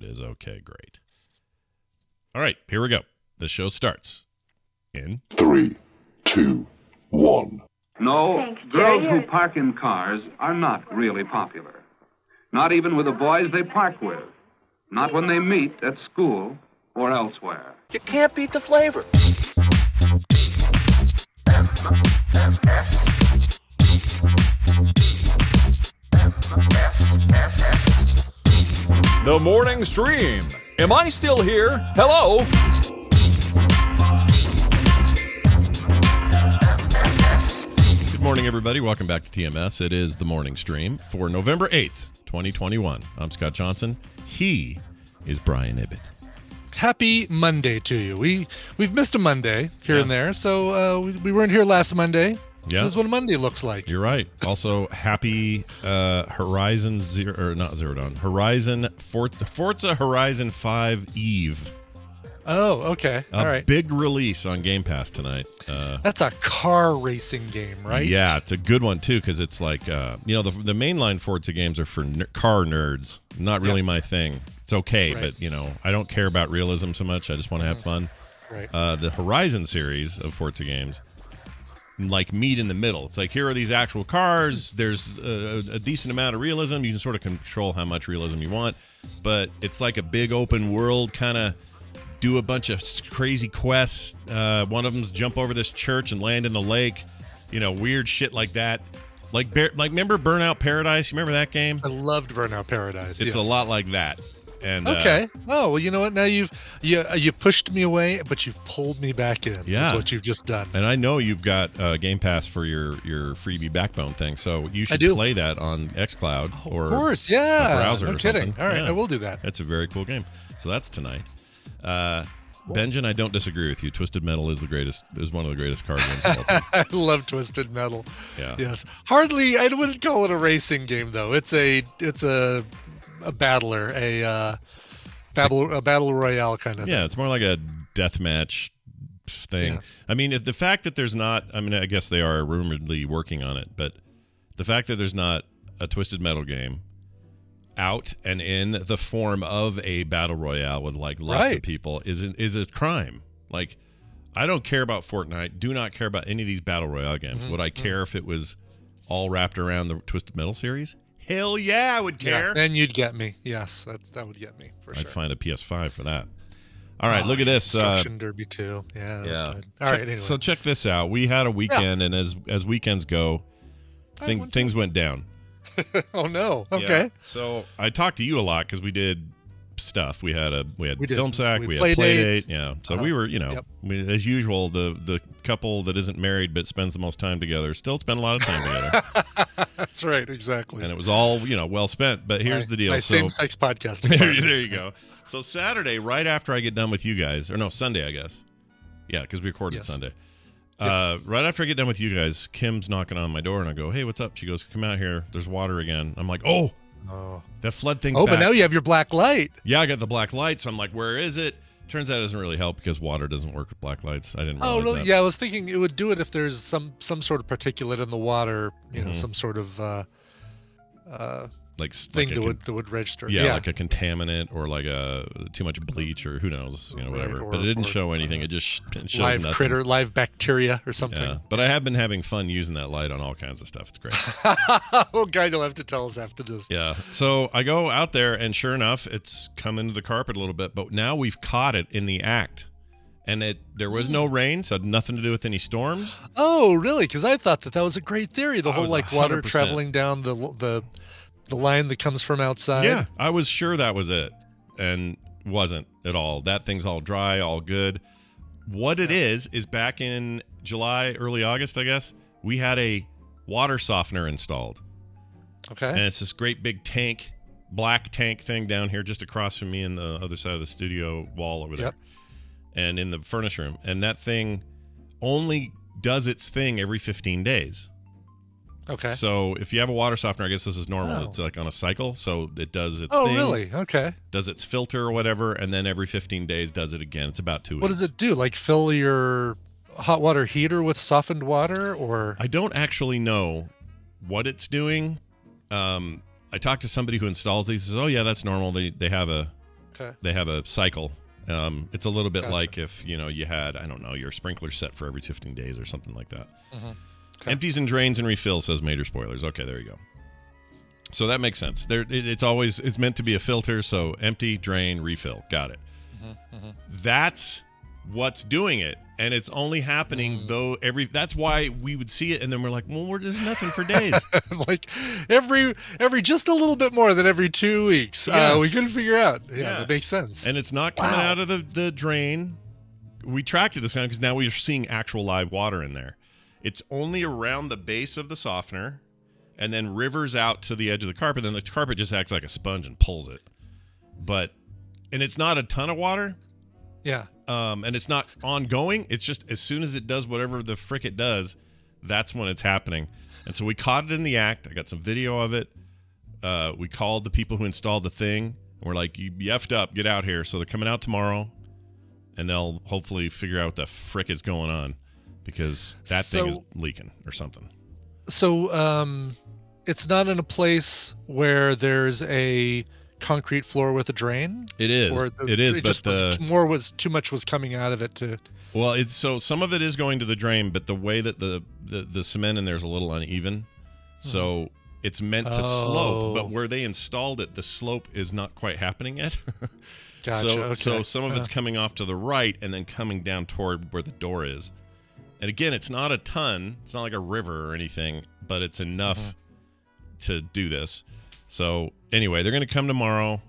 it is. Okay, great. All right, here we go. The show starts in 3, 2, 1. No, Thanks, girls Jerry. who park in cars are not really popular. Not even with the boys they park with. Not when they meet at school or elsewhere. You can't beat the flavor. The morning stream. Am I still here? Hello? Good morning, everybody. Welcome back to TMS. It is the morning stream for November 8th, 2021. I'm Scott Johnson. He is Brian Ibbett. Happy Monday to you. We've missed a Monday here and there, so we weren't here last Monday. So Yeah. this is what a Monday looks like. You're right. Also, happy Horizon Forza Horizon 5 Eve. Oh, okay. All right. Big release on Game Pass tonight. That's a car racing game, right? Yeah, it's a good one too because it's like the mainline Forza games are for car nerds. Not really my thing. It's okay, Right. but I don't care about realism so much. I just want to have fun. Right. The Horizon series of Forza games like meet in the middle. It's like, here are these actual cars. There's a decent amount of realism. You can sort of control how much realism you want, but it's like a big open world kind of do a bunch of crazy quests. One of them's jump over this church and land in the lake. Weird shit like that. Like remember Burnout Paradise? You remember that game? I loved Burnout Paradise. It's yes. a lot like that. And Okay. Oh, well, you know what? Now you pushed me away, but you've pulled me back in. Yeah. That's what you've just done. And I know you've got Game Pass for your freebie Backbone thing, so you should play that on xCloud or Of course, yeah. a browser no or kidding. something. All right, Yeah. I will do that. That's a very cool game. So that's tonight. Benjamin, I don't disagree with you. Twisted Metal is one of the greatest card games of all time. I love Twisted Metal. Yeah. Yes. Hardly. I wouldn't call it a racing game though. It's a battler, a battle royale kind of. Yeah, it's more like a deathmatch thing. Yeah. I mean, the fact that there's not. I mean, I guess they are rumoredly working on it, but the fact that there's not a Twisted Metal game out and in the form of a battle royale with like lots of people is a crime. Like, I don't care about Fortnite. Do not care about any of these battle royale games. Would I care if it was all wrapped around the Twisted Metal series? Hell yeah, I would care. Yeah, then you'd get me. Yes, that would get me for sure. I'd find a PS5 for that. All right, look at this. Destruction Derby 2. Yeah. That's good. All right. Anyway. So check this out. We had a weekend, and as weekends go, things went down. Oh no. Okay. Yeah. So I talked to you a lot because we did stuff. We had did. film sack. We had Play play date. date. Yeah. So we were, as usual, the couple that isn't married but spends the most time together still spend a lot of time together. That's right. Exactly. And it was all well spent. But here's the deal. My So same-sex podcasting. there you go. So Saturday, right after I get done with you guys, or no, Sunday, I guess. Yeah, because we recorded Yes. Sunday. Right after I get done with you guys, Kim's knocking on my door, and I go, "Hey, what's up?" She goes, "Come out here. There's water again." I'm like, "Oh, that flood thing's Oh, back." but now you have your black light. Yeah, I got the black light, so I'm like, "Where is it?" Turns out it doesn't really help because water doesn't work with black lights. I didn't realize Oh, really? that. Yeah, I was thinking it would do it if there's some sort of particulate in the water. You know, some sort of like thing like a that would register. yeah, like a contaminant or like too much bleach or who knows, whatever. Right, but it didn't or, show anything. It just it shows live nothing. critter, live bacteria or something. Yeah, but I have been having fun using that light on all kinds of stuff. It's great. Oh, God, you'll have to tell us after this. Yeah. So I go out there, and sure enough, it's come into the carpet a little bit. But now we've caught it in the act, and there was no rain, so it had nothing to do with any storms. Oh, really? Because I thought that was a great theory. The whole was like water 100%. traveling down the line that comes from outside. Yeah, I was sure that was it, and wasn't at all. That thing's all dry, all good. What it is back in July, early August, I guess, we had a water softener installed. Okay. And it's this great big tank, black tank thing down here just across from me in the other side of the studio wall over there. Yep. And in the furnace room. And that thing only does its thing every 15 days. Okay. So if you have a water softener, I guess this is normal. Oh. It's like on a cycle. So it does its Oh, thing. really? Okay. Does its filter or whatever. And then every 15 days does it again. It's about 2 weeks. What does it do? Like fill your hot water heater with softened water, or? I don't actually know what it's doing. I talked to somebody who installs these. He says, "Oh yeah, that's normal. They have a Okay. They have a cycle. It's a little bit like if, you had, I don't know, your sprinkler set for every 15 days or something like that. Okay. Empties and drains and refills, says Major Spoilers. Okay, there you go. So that makes sense. It's meant to be a filter, so empty, drain, refill. Got it. That's what's doing it. And it's only happening though that's why we would see it and then we're like, well, there's nothing for days. Like every just a little bit more than every 2 weeks. Yeah. We couldn't figure out. Yeah, that makes sense. And it's not coming out of the drain. We tracked it this time because now we're seeing actual live water in there. It's only around the base of the softener and then rivers out to the edge of the carpet. Then the carpet just acts like a sponge and pulls it. And it's not a ton of water. Yeah. And it's not ongoing. It's just as soon as it does whatever the frick it does, that's when it's happening. And so we caught it in the act. I got some video of it. We called the people who installed the thing. And we're like, you effed up. Get out here. So they're coming out tomorrow. And they'll hopefully figure out what the frick is going on. Because that thing is leaking or something. So it's not in a place where there's a concrete floor with a drain. It is. Too much was coming out of it to. Well, so some of it is going to the drain, but the way that the cement in there is a little uneven, so it's meant to slope. But where they installed it, the slope is not quite happening yet. Gotcha. So some of it's coming off to the right and then coming down toward where the door is. And again, it's not a ton. It's not like a river or anything, but it's enough to do this. So anyway, they're going to come tomorrow,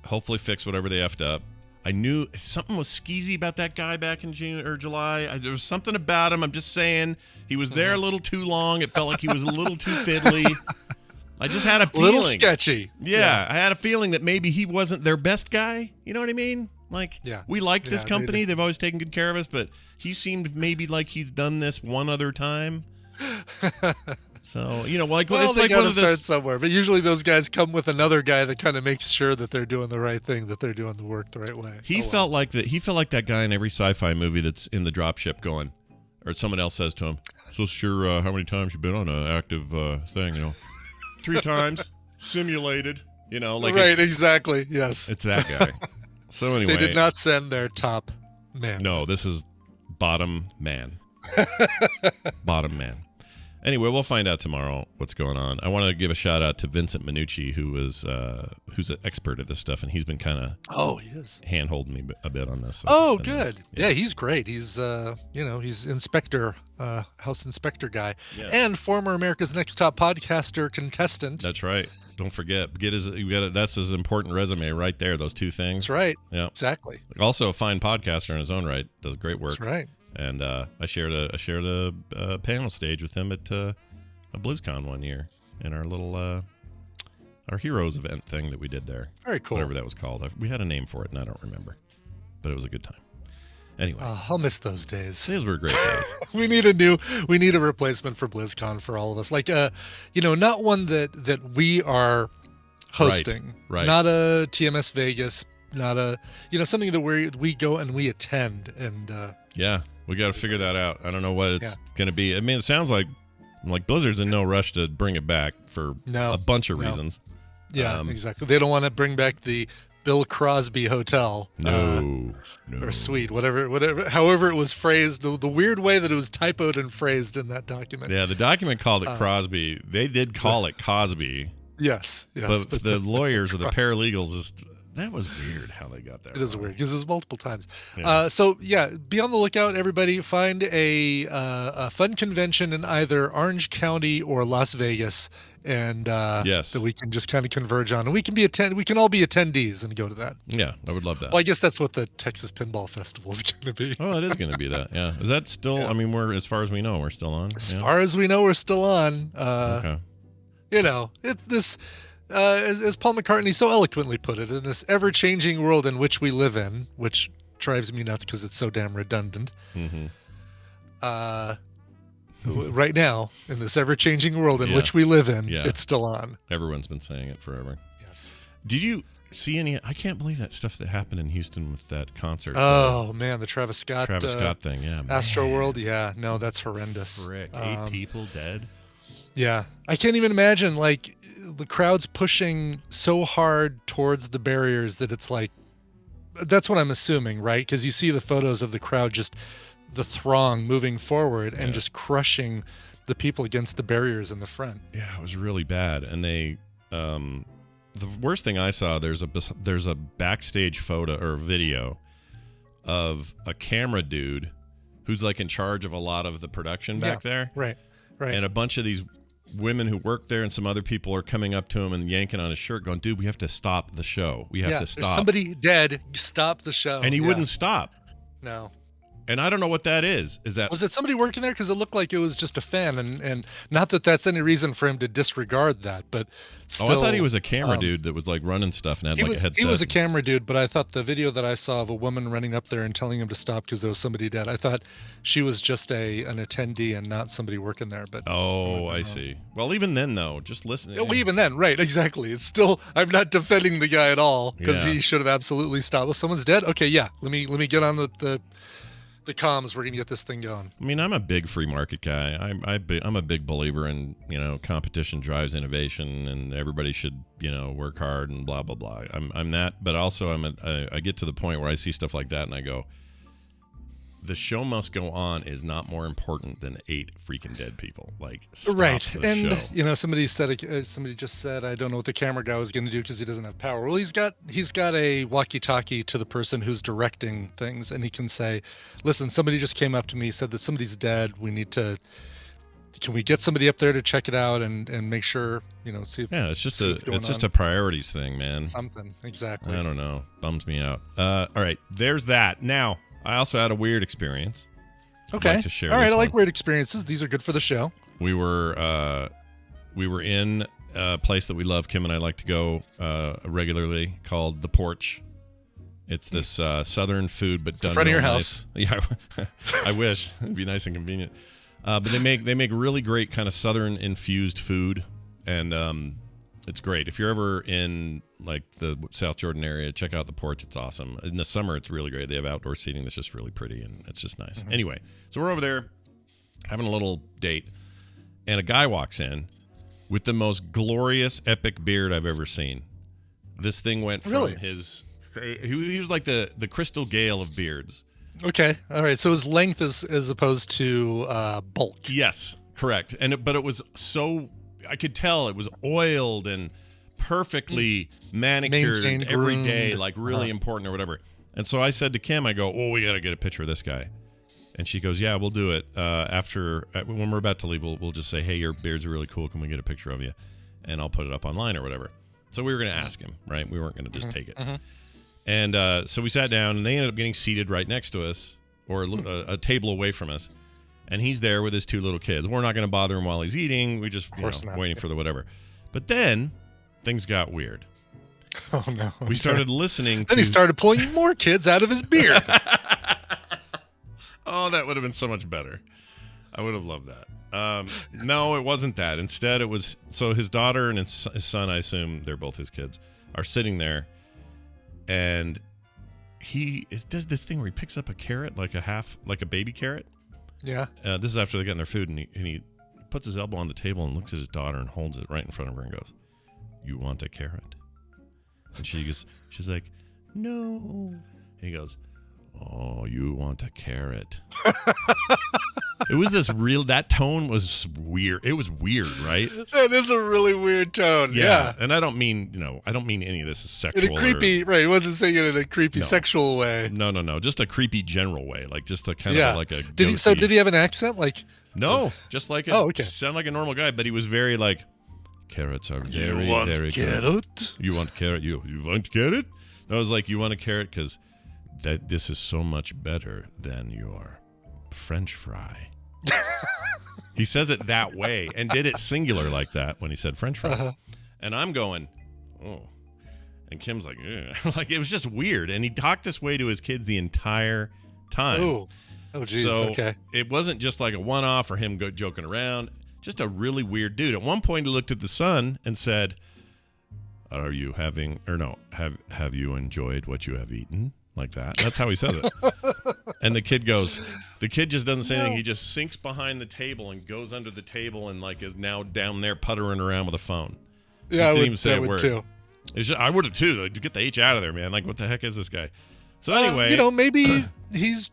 hopefully fix whatever they effed up. I knew something was skeezy about that guy back in June or July. There was something about him. I'm just saying he was there a little too long. It felt like he was a little too fiddly. I just had a feeling. A little sketchy. Yeah, I had a feeling that maybe he wasn't their best guy. You know what I mean? Like, we like this company. They've always taken good care of us, but he seemed maybe like he's done this one other time. So, it's like one of those. Start somewhere, but usually those guys come with another guy that kind of makes sure that they're doing the right thing, that they're doing the work the right way. He felt like that guy in every sci-fi movie that's in the dropship going, or someone else says to him, "So sure, how many times you been on an active thing? 3 times, simulated. Right, exactly. Yes, it's that guy." So anyway, they did not send their top man. No, this is bottom man. Bottom man. Anyway, we'll find out tomorrow what's going on. I want to give a shout out to Vincent Minucci, who's an expert at this stuff, and he's been kind of hand holding me a bit on this. Good. Yeah, he's great. He's he's inspector, house inspector guy, and former America's Next Top Podcaster contestant. That's right. Don't forget, that's his important resume right there. Those 2 things. That's right. Yeah, exactly. Also, a fine podcaster in his own right. Does great work. That's right. And I shared a panel stage with him at a BlizzCon one year in our little our Heroes event thing that we did there. Very cool. Whatever that was called. We had a name for it, and I don't remember. But it was a good time. Anyway. I'll miss those days. Those were great days. we need a replacement for BlizzCon for all of us. Like, not one that we are hosting. Right. Not a TMS Vegas. Not a, something that we go and we attend. And yeah, we got to figure that out. I don't know what it's going to be. I mean, it sounds like Blizzard's in no rush to bring it back for a bunch of reasons. Yeah, exactly. They don't want to bring back the Bill Crosby Hotel. No. Or suite, whatever. However it was phrased, the weird way that it was typoed and phrased in that document. Yeah, the document called it Crosby. They did call it Cosby. Yes. But the lawyers or the paralegals that was weird how they got that. It is weird because it's multiple times. Yeah. Be on the lookout, everybody. Find a fun convention in either Orange County or Las Vegas, and that we can just kind of converge on, and we can all be attendees and go to that. Yeah, I would love that. Well, I guess that's what the Texas Pinball Festival is going to be. Oh, it is going to be that. Yeah, is that still? Yeah. I mean, as far as we know, we're still on. As far as we know, we're still on. Okay. As Paul McCartney so eloquently put it, in this ever-changing world in which we live in, which drives me nuts because it's so damn redundant. Mm-hmm. Right now, in this ever-changing world in which we live in, it's still on. Everyone's been saying it forever. Yes. Did you see any? I can't believe that stuff that happened in Houston with that concert. Oh man, the Travis Scott thing. Yeah, AstroWorld. Yeah, no, that's horrendous. Frick, 8 people dead. Yeah, I can't even imagine the crowd's pushing so hard towards the barriers that it's like, that's what I'm assuming, right? Because you see the photos of the crowd, just the throng moving forward and just crushing the people against the barriers in the front. Yeah, it was really bad. And they, the worst thing I saw, there's a backstage photo or video of a camera dude who's like in charge of a lot of the production back there. Right. And a bunch of these women who work there and some other people are coming up to him and yanking on his shirt going, dude, we have to stop the show. We have to stop. There's somebody dead. Stop the show. And he wouldn't stop. No. And I don't know what that is. Was it somebody working there? Because it looked like it was just a fan, and not that that's any reason for him to disregard that, but still. I thought he was a camera dude that was like running stuff and had like a headset. He was a camera dude, but I thought the video that I saw of a woman running up there and telling him to stop because there was somebody dead, I thought she was just an attendee and not somebody working there. But I see. Well, even then though, just listen. Well, even then, right? Exactly. It's still. I'm not defending the guy at all because he should have absolutely stopped. Well, someone's dead. Okay, yeah. Let me get on the comms. We're gonna get this thing going. I mean, I'm a big free market guy. I'm a big believer in, competition drives innovation and everybody should, work hard and blah blah blah. I'm that, but also I get to the point where I see stuff like that and I go, the show must go on is not more important than 8 freaking dead people. Like, stop the show. Somebody just said, I don't know what the camera guy was going to do because he doesn't have power. Well, he's got a walkie-talkie to the person who's directing things, and he can say, listen, somebody just came up to me, said that somebody's dead. Can we get somebody up there to check it out and make sure, see if it's just a priorities thing, man. Something, exactly. I don't know. Bums me out. All right, there's that. Now, I also had a weird experience. Okay. I'd like to share All right, this I like one. weird experiences. These are good for the show. We were in a place that we love. Kim and I like to go regularly called The Porch. It's this southern food, but done in front of your nice. House. Yeah, I wish it'd be nice and convenient. But they make really great kind of southern infused food, and it's great. If you're ever in like the South Jordan area, check out The Porch. It's awesome. In the summer, it's really great. They have outdoor seating that's just really pretty, and it's just nice. Mm-hmm. Anyway, so we're over there having a little date, and a guy walks in with the most glorious, epic beard I've ever seen. This thing went from his face. He was like the Crystal Gale of beards. Okay. All right. So his length is as opposed to bulk. Yes, correct. But it was so, I could tell it was oiled and perfectly manicured every day, like really important or whatever. And so I said to Kim, I go, we got to get a picture of this guy. And she goes, yeah, we'll do it. When we're about to leave, we'll just say, hey, your beard's really cool. Can we get a picture of you? And I'll put it up online or whatever. So we were going to ask him, right? We weren't going to just take it. Mm-hmm. And so we sat down, and they ended up getting seated right next to us, or a table away from us. And he's there with his 2 little kids. We're not going to bother him while he's eating. We just, waiting for the whatever. But then things got weird. Oh, no. We started listening to... Then he started pulling more kids out of his beard. Oh, that would have been so much better. I would have loved that. No, it wasn't that. Instead, it was... So his daughter and his son, I assume they're both his kids, are sitting there. And he does this thing where he picks up a carrot, like a baby carrot. Yeah. This is after they got their food, and he puts his elbow on the table and looks at his daughter and holds it right in front of her and goes, "You want a carrot?" And she's like, "No." And he goes, "Oh, you want a carrot?" It was that tone was weird. It was weird, right? That is a really weird tone. Yeah. And I don't mean any of this is sexual. In a creepy, right. He wasn't saying it in a creepy sexual way. No. Just a creepy general way. Like just a kind of like a Did he have an accent? Like no, just like sound like a normal guy, but he was very like, carrots are very, very good. You want carrot? You want carrot? And I was like, you want a carrot? Because this is so much better than your French fry. He says it that way and did it singular like that when he said French fry. Uh-huh. And I'm going, oh. And Kim's like, ugh. Like, it was just weird. And he talked this way to his kids the entire time. Oh, geez. So okay. It wasn't just like a one-off or him joking around. Just a really weird dude. At one point, he looked at the son and said, have you enjoyed what you have eaten? Like that. That's how he says it. And the kid just doesn't say anything. He just sinks behind the table and goes under the table and like is now down there puttering around with a phone. Yeah, didn't even say a would word. too. I would have too. Like, get the H out of there, man. Like, what the heck is this guy? So anyway, maybe he's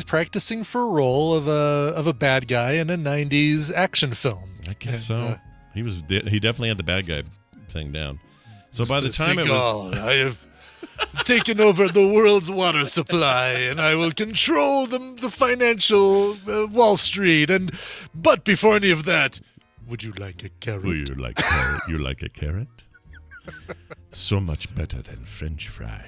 practicing for a role of a bad guy in a '90s action film. I guess so. He definitely had the bad guy thing down. So by the time Seagal, I have taken over the world's water supply, and I will control the financial Wall Street. But before any of that, would you like a carrot? Would you like a carrot? You like a carrot? So much better than French fry.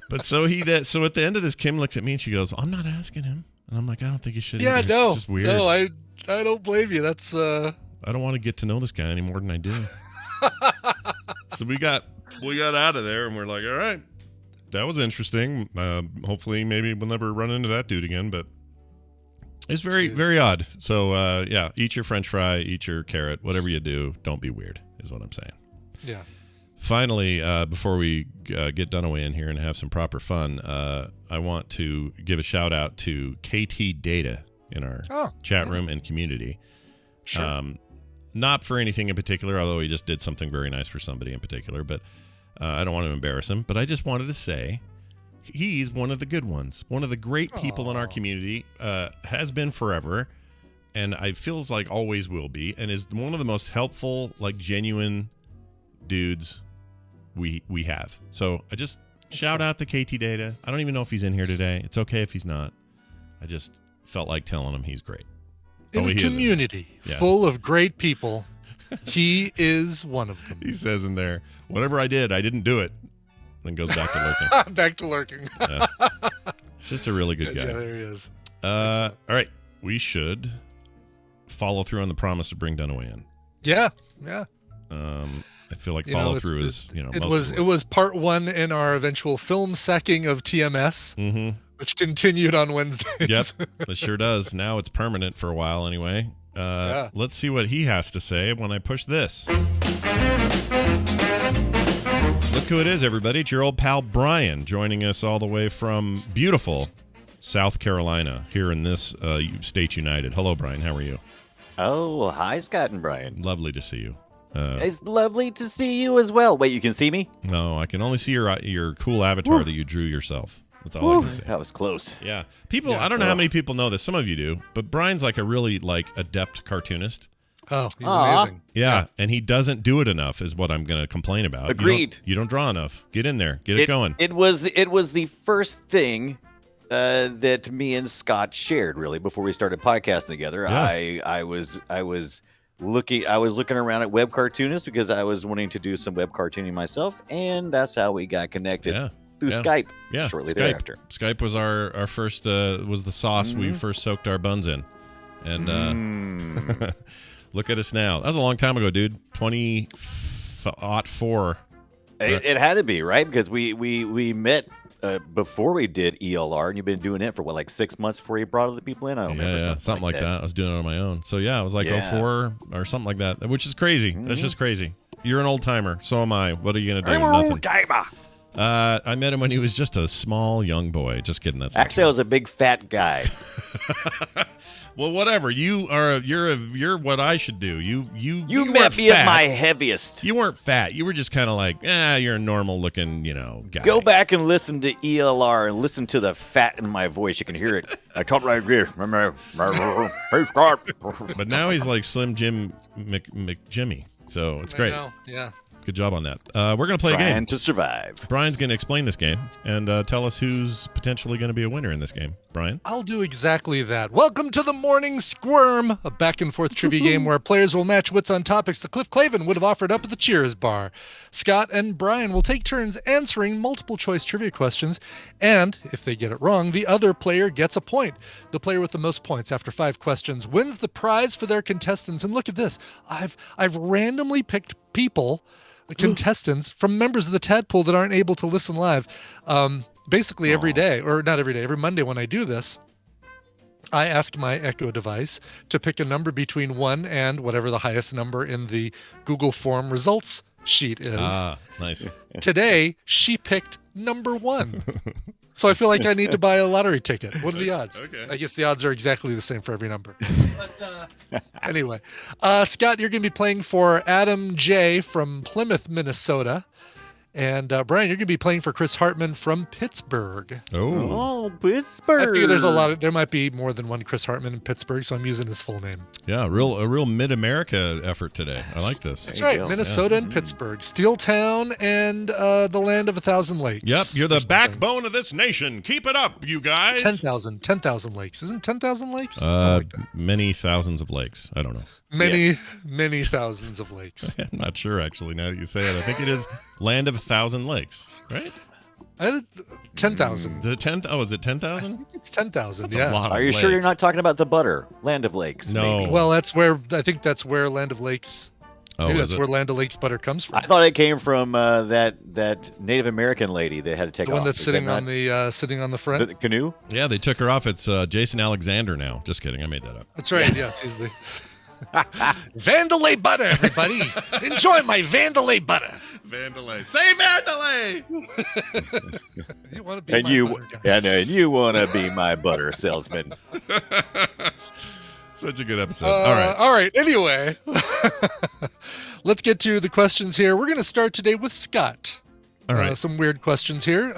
But so at the end of this, Kim looks at me and she goes, "I'm not asking him," and I'm like, "I don't think you should." Yeah, either. no, it's just weird. No, I don't blame you. That's I don't want to get to know this guy any more than I do. So we got out of there, and we're like, all right, that was interesting. Hopefully, maybe we'll never run into that dude again. But it's very, very odd. So yeah, eat your French fry, eat your carrot, whatever you do. Don't be weird, is what I'm saying. Yeah. Finally, before we get Dunaway in here and have some proper fun, I want to give a shout out to KT Data in our chat room and community. Sure. Not for anything in particular, although he just did something very nice for somebody in particular, but I don't want to embarrass him. But I just wanted to say he's one of the good ones, one of the great people in our community, has been forever, and I feels like always will be, and is one of the most helpful, like genuine dudes we have. So I just shout out to KT Data. I don't even know if he's in here today. It's okay if he's not. I just felt like telling him he's great. In a community full of great people, he is one of them. He says in there, whatever I didn't do it. Then goes back to lurking. Back to lurking. Yeah. It's just a really good guy. Yeah, there he is. All right. We should follow through on the promise to bring Dunaway in. Yeah. I feel like follow through is, it was part one in our eventual film sacking of TMS, which continued on Wednesdays. Yep, it sure does. Now it's permanent for a while anyway. Let's see what he has to say when I push this. Look who it is, everybody. It's your old pal Brian joining us all the way from beautiful South Carolina here in this State United. Hello, Brian. How are you? Oh, hi, Scott and Brian. Lovely to see you. It's lovely to see you as well. Wait, you can see me? No, I can only see your cool avatar that you drew yourself. That's all I can see. That was close. Yeah. People, I don't know how many people know this. Some of you do. But Brian's like a really adept cartoonist. Oh, he's amazing. Yeah, and he doesn't do it enough is what I'm going to complain about. Agreed. You don't draw enough. Get in there. Get it going. It was the first thing that me and Scott shared, really, before we started podcasting together. Yeah. I was looking around at web cartoonists because I was wanting to do some web cartooning myself, and that's how we got connected through Skype. Yeah, shortly thereafter. Skype was our first was the sauce we first soaked our buns in, and look at us now. That was a long time ago, dude. 2004. It had to be, right? Because we met before we did ELR, and you've been doing it for like 6 months before you brought other people in. I don't remember. Something like that. I was doing it on my own. So yeah, it was like 04 or something like that, which is crazy. That's just crazy. You're an old timer. So am I. What are you gonna do? I'm an old timer. I met him when he was just a small young boy. Just kidding. That's actually I was a big fat guy. Well, whatever. You're what I should do. You met me at my heaviest. You weren't fat. You were just kind of like, you're a normal looking, guy. Go back and listen to ELR and listen to the fat in my voice. You can hear it. I talk like this. But now he's like Slim Jim McJimmy. So it's great. Yeah. Good job on that. We're going to play a game. Trying to survive. Brian's going to explain this game and tell us who's potentially going to be a winner in this game. Brian? I'll do exactly that. Welcome to the Morning Squirm, a back-and-forth trivia game where players will match wits on topics that Cliff Clavin would have offered up at the Cheers bar. Scott and Brian will take turns answering multiple-choice trivia questions, and if they get it wrong, the other player gets a point. The player with the most points after 5 questions wins the prize for their contestants. And look at this. I've randomly picked people, contestants from members of the Tadpool that aren't able to listen live. Basically every day, or not every day, every Monday when I do this, I ask my Echo device to pick a number between 1 and whatever the highest number in the Google Form results sheet is. Nice. Today, she picked number 1. So I feel like I need to buy a lottery ticket. What are the odds? Okay. I guess the odds are exactly the same for every number. But anyway, Scott, you're going to be playing for Adam J. from Plymouth, Minnesota. And Brian, you're going to be playing for Chris Hartman from Pittsburgh. Oh, Pittsburgh. I figure there might be more than one Chris Hartman in Pittsburgh, so I'm using his full name. Yeah, a real Mid-America effort today. I like this. That's right, Minnesota and Pittsburgh. Steel Town and the land of 1,000 lakes. Yep, you're the backbone of this nation. Keep it up, you guys. 10,000 lakes. Isn't 10,000 lakes? Like many thousands of lakes. I don't know. Many thousands of lakes. I'm not sure, actually, now that you say it. I think it is land of 1,000 lakes, right? 10,000. The 10th? Oh, is it 10,000? It's 10,000. That's a lot of Are you lakes. sure you're not talking about the butter, Land of Lakes? No. Maybe? Well, I think that's where Land of Lakes. Maybe that's where Land of Lakes butter comes from. I thought it came from that Native American lady that had to take the off. one that's sitting on the front. The canoe? Yeah, they took her off. It's Jason Alexander now. Just kidding. I made that up. That's right. Yes, he's the Vandalay butter, everybody. Enjoy my Vandalay butter. Vandalay. Say Vandalay! You want to be my butter guy. And you want to be my butter salesman. Such a good episode. All right. Anyway, let's get to the questions here. We're going to start today with Scott. All right. Some weird questions here.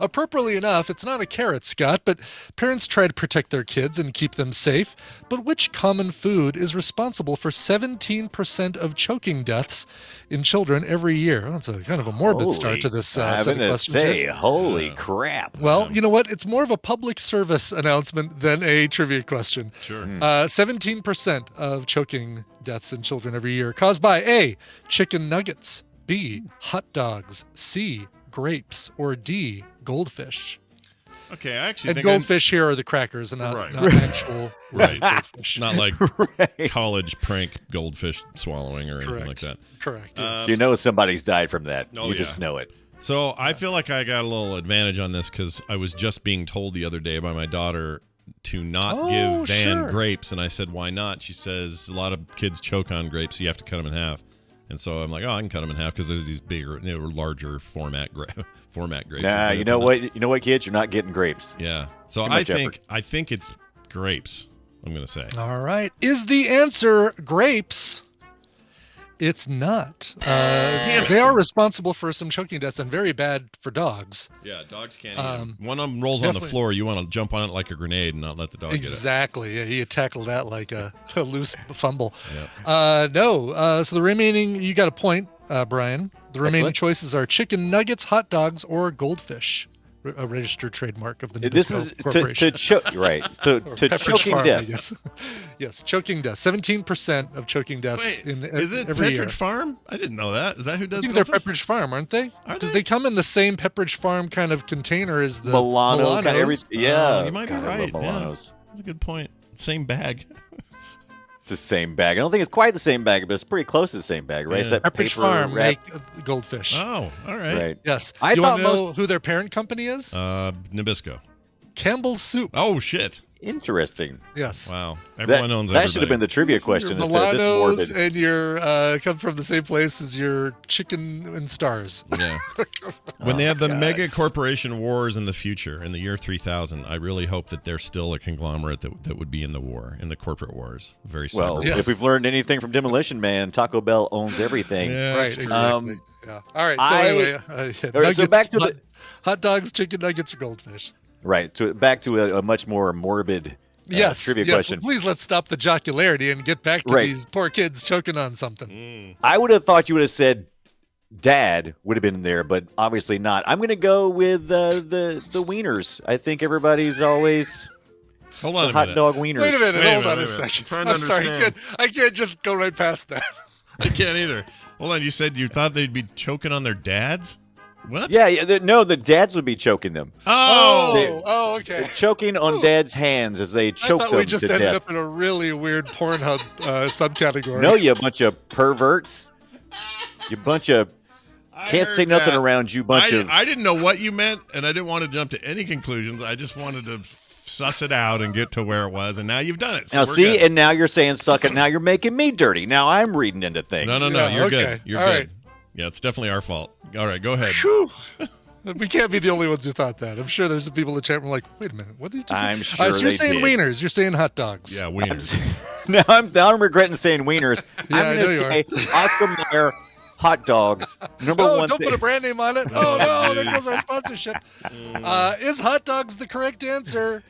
Appropriately enough, it's not a carrot, Scott, but parents try to protect their kids and keep them safe. But which common food is responsible for 17% of choking deaths in children every year? Well, that's a kind of a morbid start to this set of questions. Holy crap. Well, you know what? It's more of a public service announcement than a trivia question. Sure. 17% of choking deaths in children every year caused by A, chicken nuggets, B, hot dogs, C, grapes, or D, goldfish. Okay, I actually think goldfish here are the crackers and not actual goldfish. Not like college prank goldfish swallowing or anything like that. Correct. You know somebody's died from that. You just know it. So I feel like I got a little advantage on this because I was just being told the other day by my daughter to not give Van grapes, and I said, why not? She says a lot of kids choke on grapes, so you have to cut them in half. And so I'm like, I can cut them in half because there's these bigger, larger format grapes. Nah, you know what, kids, you're not getting grapes. Yeah. So I think it's grapes. I'm gonna say. All right. Is the answer grapes? It's not. They are responsible for some choking deaths and very bad for dogs. Yeah, dogs can't eat them. One of them rolls on the floor. You want to jump on it like a grenade and not let the dog get it. Exactly. Yeah, he tackled that like a loose fumble. Yep. No. So the remaining, you got a point, Brian. The remaining choices are chicken nuggets, hot dogs, or goldfish. A registered trademark of the Nabisco Corporation. Right. So to choking death. Yes, choking death. 17% of choking deaths is it every Pepperidge year. Farm? I didn't know that. Is that who does? I think they're Pepperidge Farm, aren't they? Because they come in the same Pepperidge Farm kind of container as the Milano. Milanos. Yeah, you might be right. Yeah. That's a good point. Same bag. It's the same bag. I don't think it's quite the same bag, but it's pretty close to the same bag, right? Yeah. Pepperidge Farm make goldfish. Oh, all right. Yes. Do you want to know who their parent company is? Nabisco. Campbell's Soup. Oh, shit. Interesting. Yes. Wow. Everyone owns everybody. That should have been the trivia question. Your Milanos and your come from the same place as your chicken and stars. Yeah. When they have the mega corporation wars in the future, in the year 3000, I really hope that there's still a conglomerate that would be in the war, in the corporate wars. Very cyber. If we've learned anything from Demolition Man, Taco Bell owns everything. Yeah, right, exactly. Yeah. All right. So anyway, nuggets, so back to hot dogs, chicken nuggets, or goldfish. Right. So back to a much more morbid trivia question. Well, please let's stop the jocularity and get back to these poor kids choking on something. I would have thought you would have said Dad would have been there, but obviously not. I'm going to go with the Weiners. I think everybody's always hold on a hot minute. dog Wieners. Wait a minute. Hold on a second. I'm sorry. I can't just go right past that. I can't either. Hold on. You said you thought they'd be choking on their dads? What? Yeah, the dads would be choking them. Oh, okay. They're choking on Dad's hands as they choke them to death. I thought we just ended up in a really weird Pornhub subcategory. No, you bunch of perverts. You bunch of can't say nothing around you bunch of... I didn't know what you meant, and I didn't want to jump to any conclusions. I just wanted to suss it out and get to where it was, and now you've done it. So now see, and now you're saying suck it. Now you're making me dirty. Now I'm reading into things. No, you're good. You're good. Right. Yeah, it's definitely our fault. All right, go ahead. We can't be the only ones who thought that. I'm sure there's some people in the chat room like, wait a minute, what did you say? I'm sure so you're saying did. wieners. You're saying hot dogs. Yeah, wieners. Now I'm regretting saying wieners. Yeah, I'm going to say Oscar Mayer hot dogs. Number one don't thing. put a brand name on it. Oh, no, there goes our sponsorship. Is hot dogs the correct answer?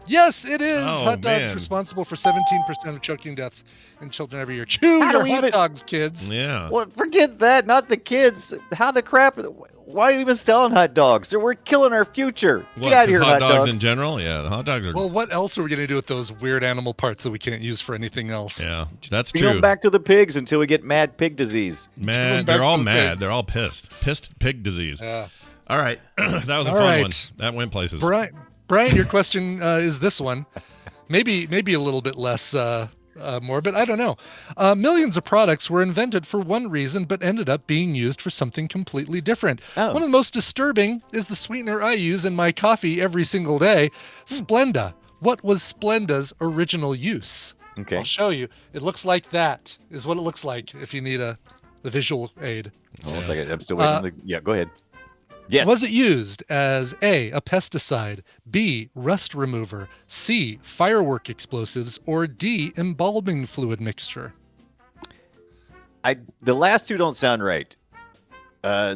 Yes, it is. Hot dogs responsible for 17% of choking deaths in children every year. Chew your hot dogs, kids. Yeah. Well, forget that. Not the kids. How the crap? Why are you even selling hot dogs? We're killing our future. Get out of here, hot dogs in general? Yeah, the hot dogs are... Well, what else are we going to do with those weird animal parts that we can't use for anything else? Yeah, that's true. Bring them back to the pigs until we get mad pig disease. Mad. They're all mad. Pigs. They're all pissed. Pissed pig disease. Yeah. All right. That was a fun one. That went places. Brian, your question is this one. Maybe a little bit less morbid. I don't know. Millions of products were invented for one reason, but ended up being used for something completely different. One of the most disturbing is the sweetener I use in my coffee every single day, Splenda. What was Splenda's original use? Okay. I'll show you. It looks like that is what it looks like if you need the visual aid. Hold on a second. I'm still waiting. Yeah, go ahead. Yes. Was it used as A, a pesticide, B, rust remover, C, firework explosives, or D, embalming fluid mixture? The last two don't sound right.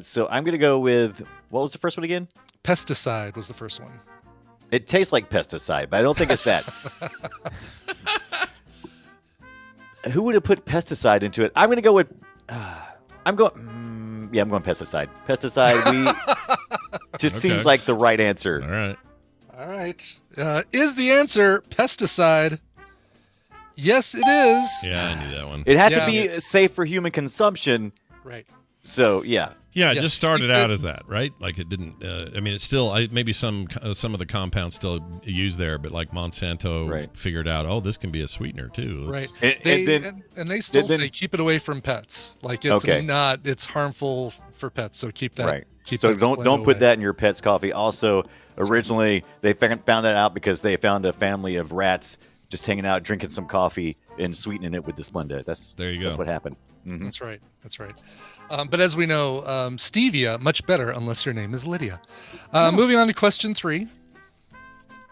So I'm going to go with, what was the first one again? Pesticide was the first one. It tastes like pesticide, but I don't think it's that. Who would have put pesticide into it? I'm going to go with, I'm going pesticide. Pesticide, just seems like the right answer. All right. Is the answer pesticide? Yes, it is. Yeah, I knew that one. It had to be safe for human consumption. Right. So, yeah. Yeah, it just started out as that, right? Like it didn't. I mean, it's still maybe some of the compounds still used there, but like Monsanto figured out, this can be a sweetener too. Right. And they still say keep it away from pets. Like it's not. It's harmful for pets. So keep that. Right. Keep so that don't put that in your pet's coffee. Also, originally they found that out because they found a family of rats just hanging out, drinking some coffee and sweetening it with the Splenda. There you go. That's what happened. Mm-hmm. That's right. That's right. But as we know, Stevia, much better unless your name is Lydia. Moving on to question 3.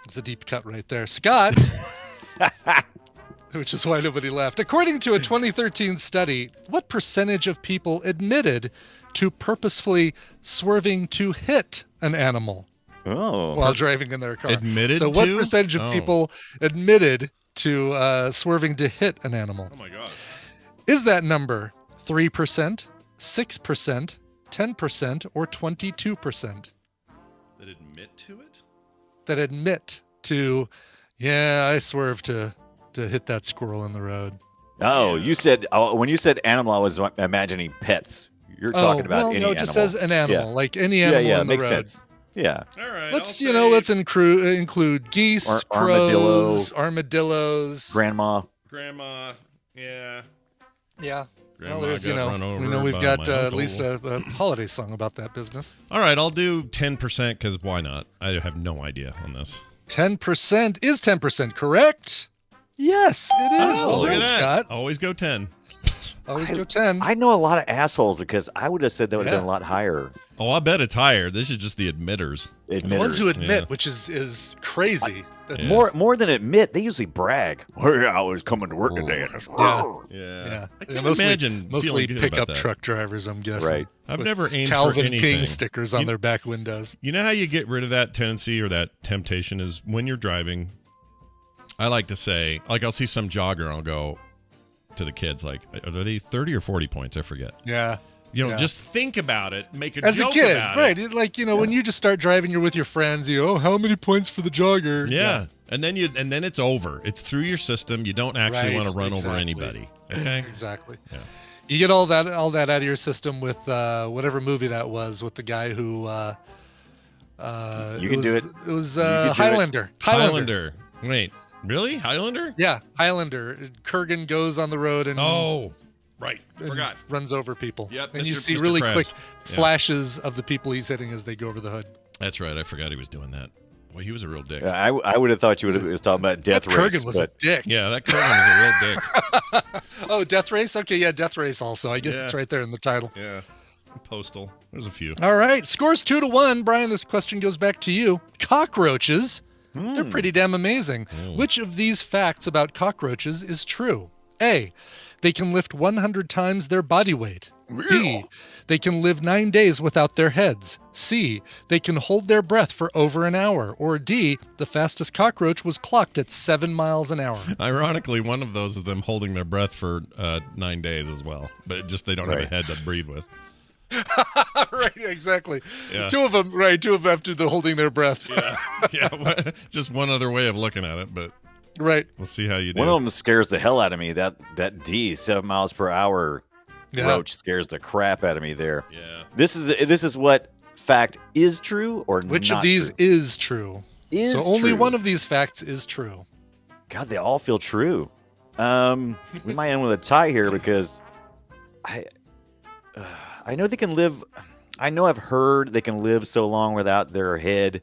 It's a deep cut right there. Scott, which is why nobody laughed. According to a 2013 study, what percentage of people admitted to purposefully swerving to hit an animal while driving in their car? Admitted so what percentage of people admitted to swerving to hit an animal? Oh, my gosh. Is that number 3%? 6%, 10%, or 22%? That admit to it? That admit to, I swerved to hit that squirrel in the road. Oh, you said when you said animal, I was imagining pets. You're talking about any animal. No, it just says an animal, like any animal in the makes road. Sense. Yeah. All right. Let's include geese, crows, armadillos, grandma. Yeah. Yeah. Grandma well, there's, run over we know we've got at uncle. least a holiday song about that business. All right, I'll do 10% because why not? I have no idea on this. 10% is 10% correct? Yes, it is. Oh, look at that. Scott. Always go 10. Always go 10. I know a lot of assholes because I would have said that would have been a lot higher. Oh, I bet it's higher. This is just the admitters. The ones who admit, which is crazy. That's more than admit, they usually brag. Hey, I was coming to work today. Yeah. I can imagine mostly good pickup about that. truck drivers, I'm guessing. Right. I've never aimed Calvin for anything. King stickers on their back windows. You know how you get rid of that tendency or that temptation is when you're driving. I like to say, like I'll see some jogger and I'll go to the kids like, are they 30 or 40 points? I forget. Yeah. Just think about it, make a as joke a kid, about right? it. Like when you just start driving, you're with your friends. How many points for the jogger? Yeah. And then it's over. It's through your system. You don't actually want to run over anybody. Okay. Exactly. Yeah. You get all that out of your system with whatever movie that was with the guy who. You can do it. It was Highlander. Highlander. Wait, really? Highlander? Yeah, Highlander. Kurgan goes on the road and. Oh. Right. Forgot. Runs over people. Yep. And you see really quick flashes of the people he's hitting as they go over the hood. That's right. I forgot he was doing that. Well, he was a real dick. I would have thought you was talking about Death Race. Kurgan was a dick. Yeah, that Kurgan was a real dick. Oh, Death Race? Okay, yeah, Death Race also. I guess it's right there in the title. Yeah. Postal. There's a few. All right. Scores 2-1. Brian, this question goes back to you. Cockroaches. They're pretty damn amazing. Which of these facts about cockroaches is true? A, they can lift 100 times their body weight. B, they can live 9 days without their heads. C, they can hold their breath for over an hour. Or D, the fastest cockroach was clocked at 7 miles an hour. Ironically, one of those is them holding their breath for 9 days as well. But just they don't have a head to breathe with. Right, exactly. Yeah. Two of them after the holding their breath. Yeah. Just one other way of looking at it, but right. We'll see how you do. One of them scares the hell out of me. That D, 7 miles per hour roach scares the crap out of me there. Yeah. This is what fact is true or which not of these true? is true? So only true. one of these facts is true. God, they all feel true. We might end with a tie here because I know they can live. I know I've heard they can live so long without their head,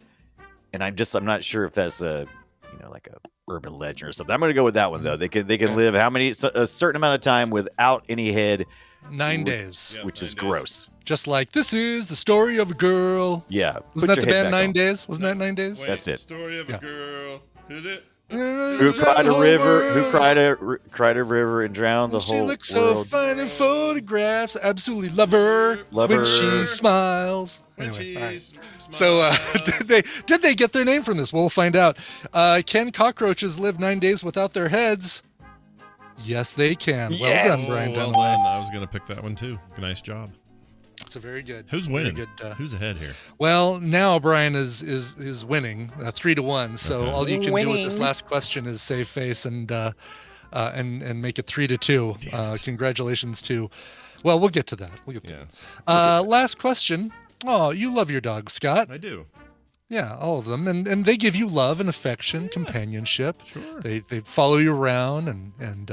and I'm not sure if that's like a urban legend or something. I'm going to go with that one though. They can live a certain amount of time without any head. 9 days, which is gross. Just like this is the story of a girl. Yeah, wasn't that the band 9 Days? Wasn't that 9 Days? Wait, that's it. Story of a girl. Hit it. Who cried a river? Who cried a river and drowned the whole world? She looks so fine in photographs. Absolutely love her when she smiles. Anyway, all right. So did they get their name from this? We'll find out. Can cockroaches live 9 days without their heads? Yes, they can. Well done, Brian. Well done. I was going to pick that one too. Nice job. It's a very good. Who's winning? Good, Who's ahead here? Well, now Brian is winning 3-1. So all you can do with this last question is save face and make it 3-2. Congratulations to. Well, we'll get to that. Last question. Oh, you love your dog, Scott. I do. Yeah, all of them, and they give you love and affection, companionship. Sure. They follow you around and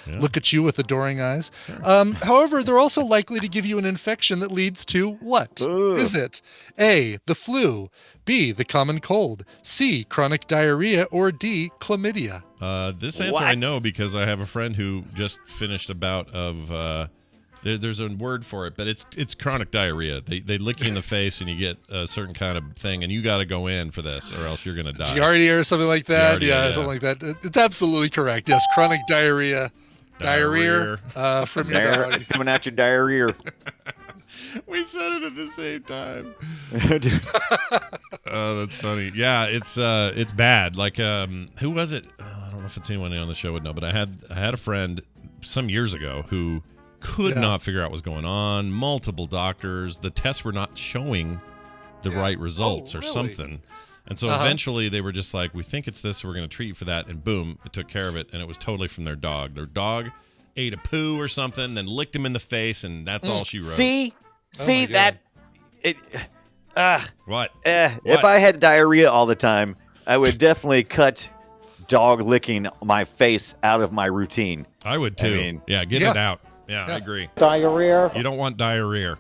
look at you with adoring eyes. Sure. However, they're also likely to give you an infection that leads to what? Is it A, the flu, B, the common cold, C, chronic diarrhea, or D, chlamydia? This answer I know because I have a friend who just finished a bout of. There's a word for it, but it's chronic diarrhea. They lick you in the face and you get a certain kind of thing, and you got to go in for this, or else you're going to die. Giardia or something like that. Giardia, something like that. It's absolutely correct. Yes, chronic diarrhea. Diarrhea from your dog. Coming at your diarrhea. We said it at the same time. Oh, that's funny. Yeah, it's bad. Like, who was it? I don't know if it's anyone on the show would know, but I had a friend some years ago who could not figure out what was going on. Multiple doctors. The tests were not showing the right results or something. And so eventually they were just like, we think it's this, so we're going to treat you for that. And boom, it took care of it. And it was totally from their dog. Their dog ate a poo or something, then licked him in the face, and that's all she wrote. See that? What? If I had diarrhea all the time, I would definitely cut dog licking my face out of my routine. I would too. Get it out. Yeah, I agree. Diarrhea. You don't want diarrhea.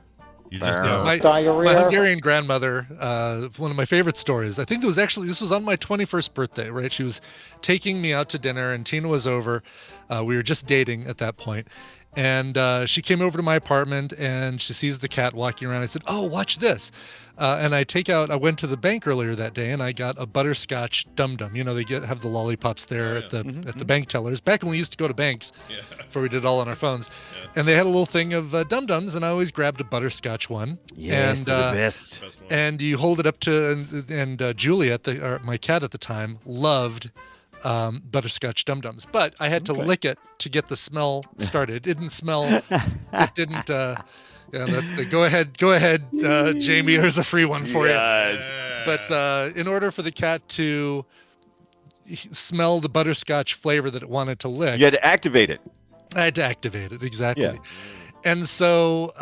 You just don't. My Hungarian grandmother, one of my favorite stories, I think this was on my 21st birthday, right? She was taking me out to dinner and Tina was over. We were just dating at that point. And she came over to my apartment and she sees the cat walking around. I said, "Oh, watch this." And I went to the bank earlier that day and I got a butterscotch dum-dum. You know, they have the lollipops there at the bank tellers. Back when we used to go to banks before we did it all on our phones. Yeah. And they had a little thing of dum-dums and I always grabbed a butterscotch one. Yes, and, the best. And you hold it up to, and Julia, my cat at the time, loved butterscotch dum-dums, but I had to lick it to get the smell started. It didn't smell. It didn't. Go ahead, Jamie. Here's a free one for you. But in order for the cat to smell the butterscotch flavor that it wanted to lick, you had to activate it. I had to activate it exactly. Yeah. And so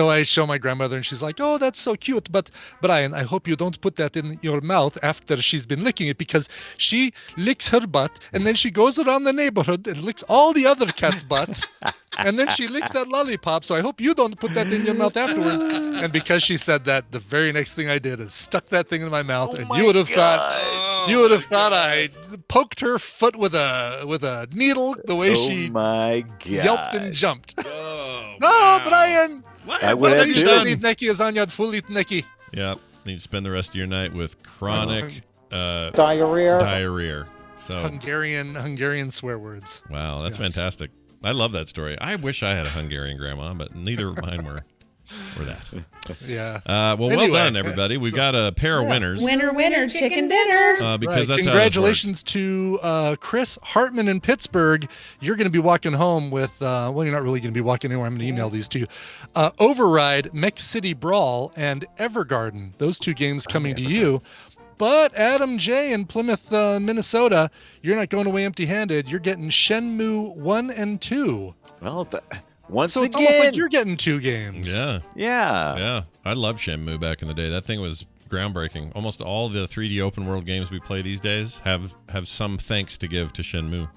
I show my grandmother, and she's like, "Oh, that's so cute, but Brian, I hope you don't put that in your mouth after she's been licking it, because she licks her butt, and then she goes around the neighborhood and licks all the other cats' butts, and then she licks that lollipop, so I hope you don't put that in your mouth afterwards." And because she said that, the very next thing I did is stuck that thing in my mouth, and you would have thought I poked her foot with a needle the way she yelped and jumped. Oh, No, Brian! What? I would have done. Yep. Need to spend the rest of your night with chronic diarrhea. So Hungarian swear words. Wow, that's fantastic. I love that story. I wish I had a Hungarian grandma, but neither of mine were that. Yeah. Well, Anyway, well done, everybody. We've got a pair of winners. Winner, chicken dinner. Because that's congratulations to Chris Hartman in Pittsburgh. You're going to be walking home with, well, you're not really going to be walking anywhere. I'm going to email these to you. Override, Mech City Brawl, and Evergarden. Those 2 games coming to you. But Adam J. in Plymouth, Minnesota, you're not going away empty-handed. You're getting Shenmue 1 and 2. Well, so it's almost like you're getting 2 games. Yeah. I loved Shenmue back in the day. That thing was groundbreaking. Almost all the 3D open world games we play these days have some thanks to give to Shenmue.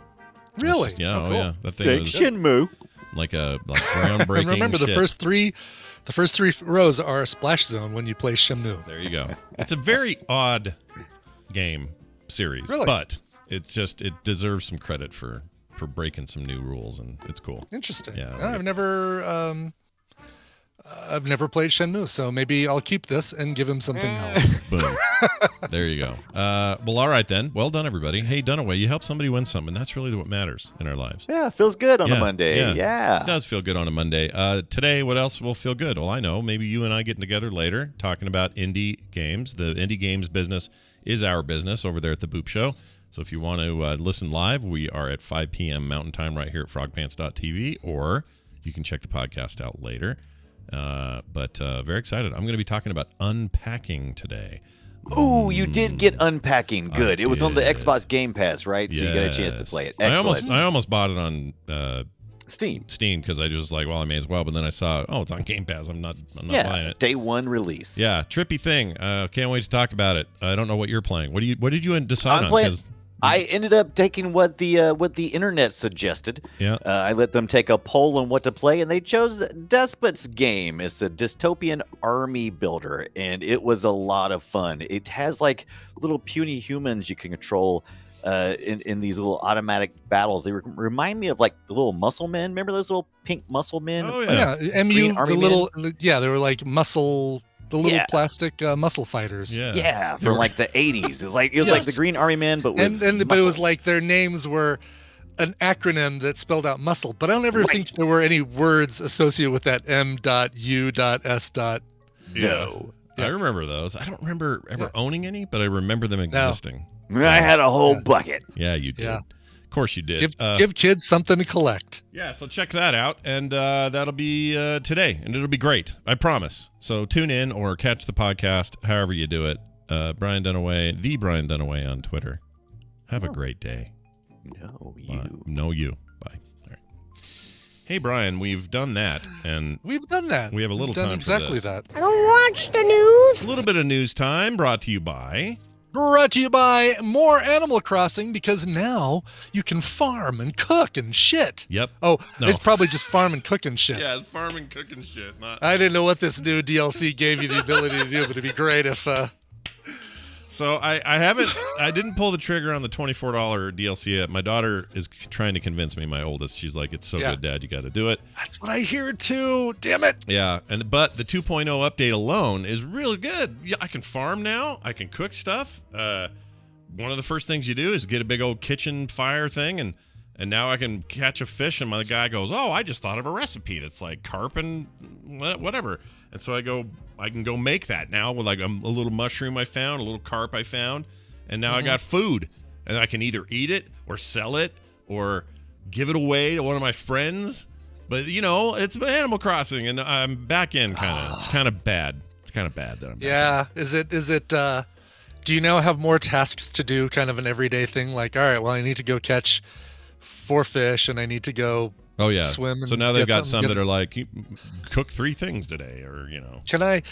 Really? Just, yeah, cool. yeah. That thing was Shenmue. like groundbreaking. And remember, the first three rows are a splash zone when you play Shenmue. There you go. It's a very odd game series, but it's just it deserves some credit for breaking some new rules, and it's cool. Interesting. Yeah, I've never played Shenmue, so maybe I'll keep this and give him something else. Boom. There you go. Well, all right then. Well done, everybody. Hey, Dunaway, you helped somebody win something. That's really what matters in our lives. Yeah, it feels good on a Monday. Yeah. It does feel good on a Monday. Today, what else will feel good? Well, I know. Maybe you and I getting together later, talking about indie games. The indie games business is our business over there at the Boop Show. So if you want to listen live, we are at 5 p.m. Mountain Time right here at frogpants.tv, or you can check the podcast out later. But very excited. I'm going to be talking about unpacking today. Oh, you did get unpacking. Good. It was on the Xbox Game Pass, right? So you got a chance to play it. Excellent. I almost bought it on Steam because I just like, well, I may as well. But then I saw, it's on Game Pass. I'm not buying it. Day 1 release. Yeah, trippy thing. Can't wait to talk about it. I don't know what you're playing. What did you decide on? Because I ended up taking what the internet suggested. Yeah. I let them take a poll on what to play, and they chose Despot's Game. It's a dystopian army builder, and it was a lot of fun. It has like little puny humans you can control in these little automatic battles. They remind me of like the little muscle men. Remember those little pink muscle men? Oh yeah, MU. The little they were like muscle. The little plastic muscle fighters. Yeah, from like the 80s. It was like the Green Army Men, but with but it was like their names were an acronym that spelled out muscle. But I don't ever think there were any words associated with that M.U.S. No. Yeah. I remember those. I don't remember ever owning any, but I remember them existing. No. I had a whole bucket. Yeah, you did. Yeah. Of course you did. Give kids something to collect. Yeah, so check that out, and that'll be today, and it'll be great. I promise. So tune in or catch the podcast, however you do it. Brian Dunaway, the Brian Dunaway on Twitter. Have a great day. No, you. Bye. No, you. Bye. All right. Hey, Brian, we've done that, and we have a little time exactly for this. that. I don't watch the news. A little bit of news time brought to you by more Animal Crossing, because now you can farm and cook and shit. Yep. Oh, no. It's probably just farm and cook and shit. Yeah, farm and cook and shit. I didn't know what this new DLC gave you the ability to do, but it'd be great if... So I didn't pull the trigger on the $24 DLC yet. My daughter is trying to convince me, my oldest. She's like, it's so good, Dad, you got to do it. That's what I hear too. Damn it. Yeah, but the 2.0 update alone is really good. Yeah, I can farm now. I can cook stuff. One of the first things you do is get a big old kitchen fire thing, and now I can catch a fish, and my guy goes, oh, I just thought of a recipe that's like carp and whatever. And so I can go make that now with like a little mushroom I found, a little carp I found, and now I got food. And I can either eat it or sell it or give it away to one of my friends. But, it's Animal Crossing, and I'm back in kind of. It's kind of bad. It's kind of bad that I'm back in. Is it, do you now have more tasks to do, kind of an everyday thing? Like, all right, well, I need to go catch 4 fish, and I need to go swim. So now they've got some that are like, cook 3 things today, or Can I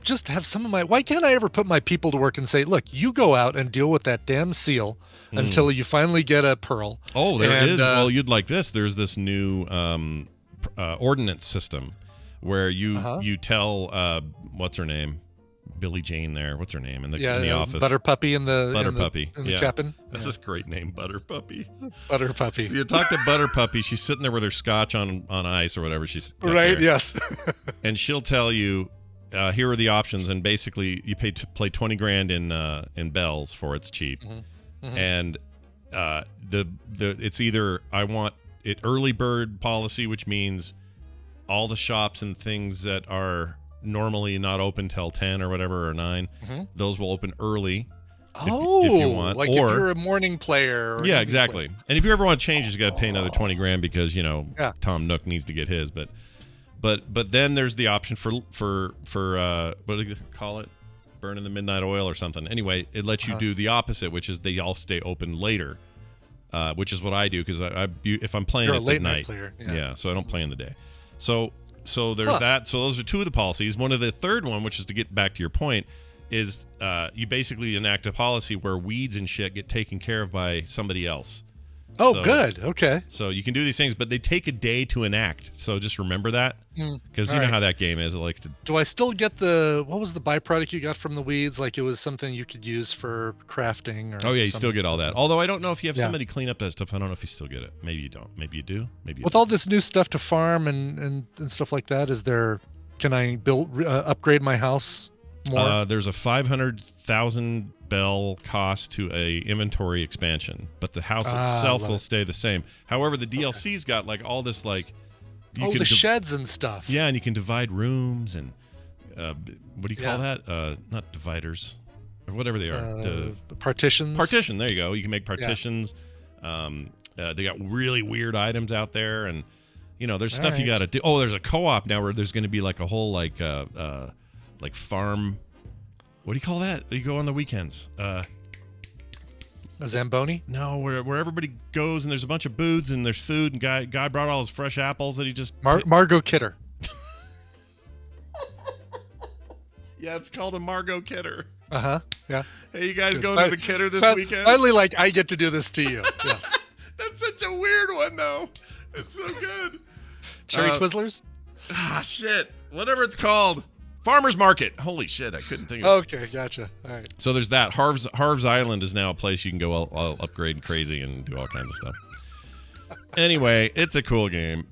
just have some of my? Why can't I ever put my people to work and say, look, you go out and deal with that damn seal until you finally get a pearl? Oh, there it is. Well, you'd like this. There's this new ordnance system where you tell what's her name, Billie Jane there. What's her name in the office? Butter Puppy in the cabin. That's a great name, Butter Puppy. Butter Puppy. So you talk to Butter Puppy. She's sitting there with her scotch on ice or whatever. She's right. There. Yes. And she'll tell you, here are the options, and basically you play $20,000 in bells for it's cheap, and it's either I want it early bird policy, which means all the shops and things that are normally not open till 10 or whatever or 9, those will open early. If you want, like or, if you're a morning player. Yeah, exactly. And if you ever want changes, you got to pay another $20,000 because Tom Nook needs to get his. But then there's the option for what do you call it? Burning the midnight oil or something. Anyway, it lets you do the opposite, which is they all stay open later, which is what I do because if I'm playing it's at night. Player. Yeah, so I don't play in the day. So there's that. So those are two of the policies. One of the third one, which is to get back to your point, is you basically enact a policy where weeds and shit get taken care of by somebody else. Oh, so, good. Okay. So you can do these things, but they take a day to enact. So just remember that, because you know how that game is. It likes to. Do I still get what was the byproduct you got from the weeds? Like it was something you could use for crafting or. Oh yeah, you still get all that. Although I don't know if you have somebody clean up that stuff. I don't know if you still get it. Maybe you don't. Maybe you do. Maybe you with don't. all this new stuff to farm and stuff like that. Can I upgrade my house more? There's a 500,000 bell cost to a inventory expansion, but the house itself will stay the same. However, the DLC's got like all this like the sheds and stuff. Yeah, and you can divide rooms and what do you call that? Not dividers or whatever they are. Partitions. Partition. There you go. You can make partitions. They got really weird items out there, and there's stuff you got to do. Oh, there's a co-op now where there's going to be like a whole like farm. What do you call that? You go on the weekends. A Zamboni? No, where everybody goes and there's a bunch of booths and there's food and guy brought all his fresh apples that he just. Margot Kidder. Yeah, it's called a Margot Kidder. Yeah. Hey, you guys going to the Kidder this weekend? Finally, I get to do this to you. Yes. That's such a weird one, though. It's so good. Cherry Twizzlers? Shit. Whatever it's called. Farmer's Market. Holy shit, I couldn't think of it. Okay, gotcha. All right. So there's that. Harv's Island is now a place you can go all upgrade crazy and do all kinds of stuff. Anyway, it's a cool game.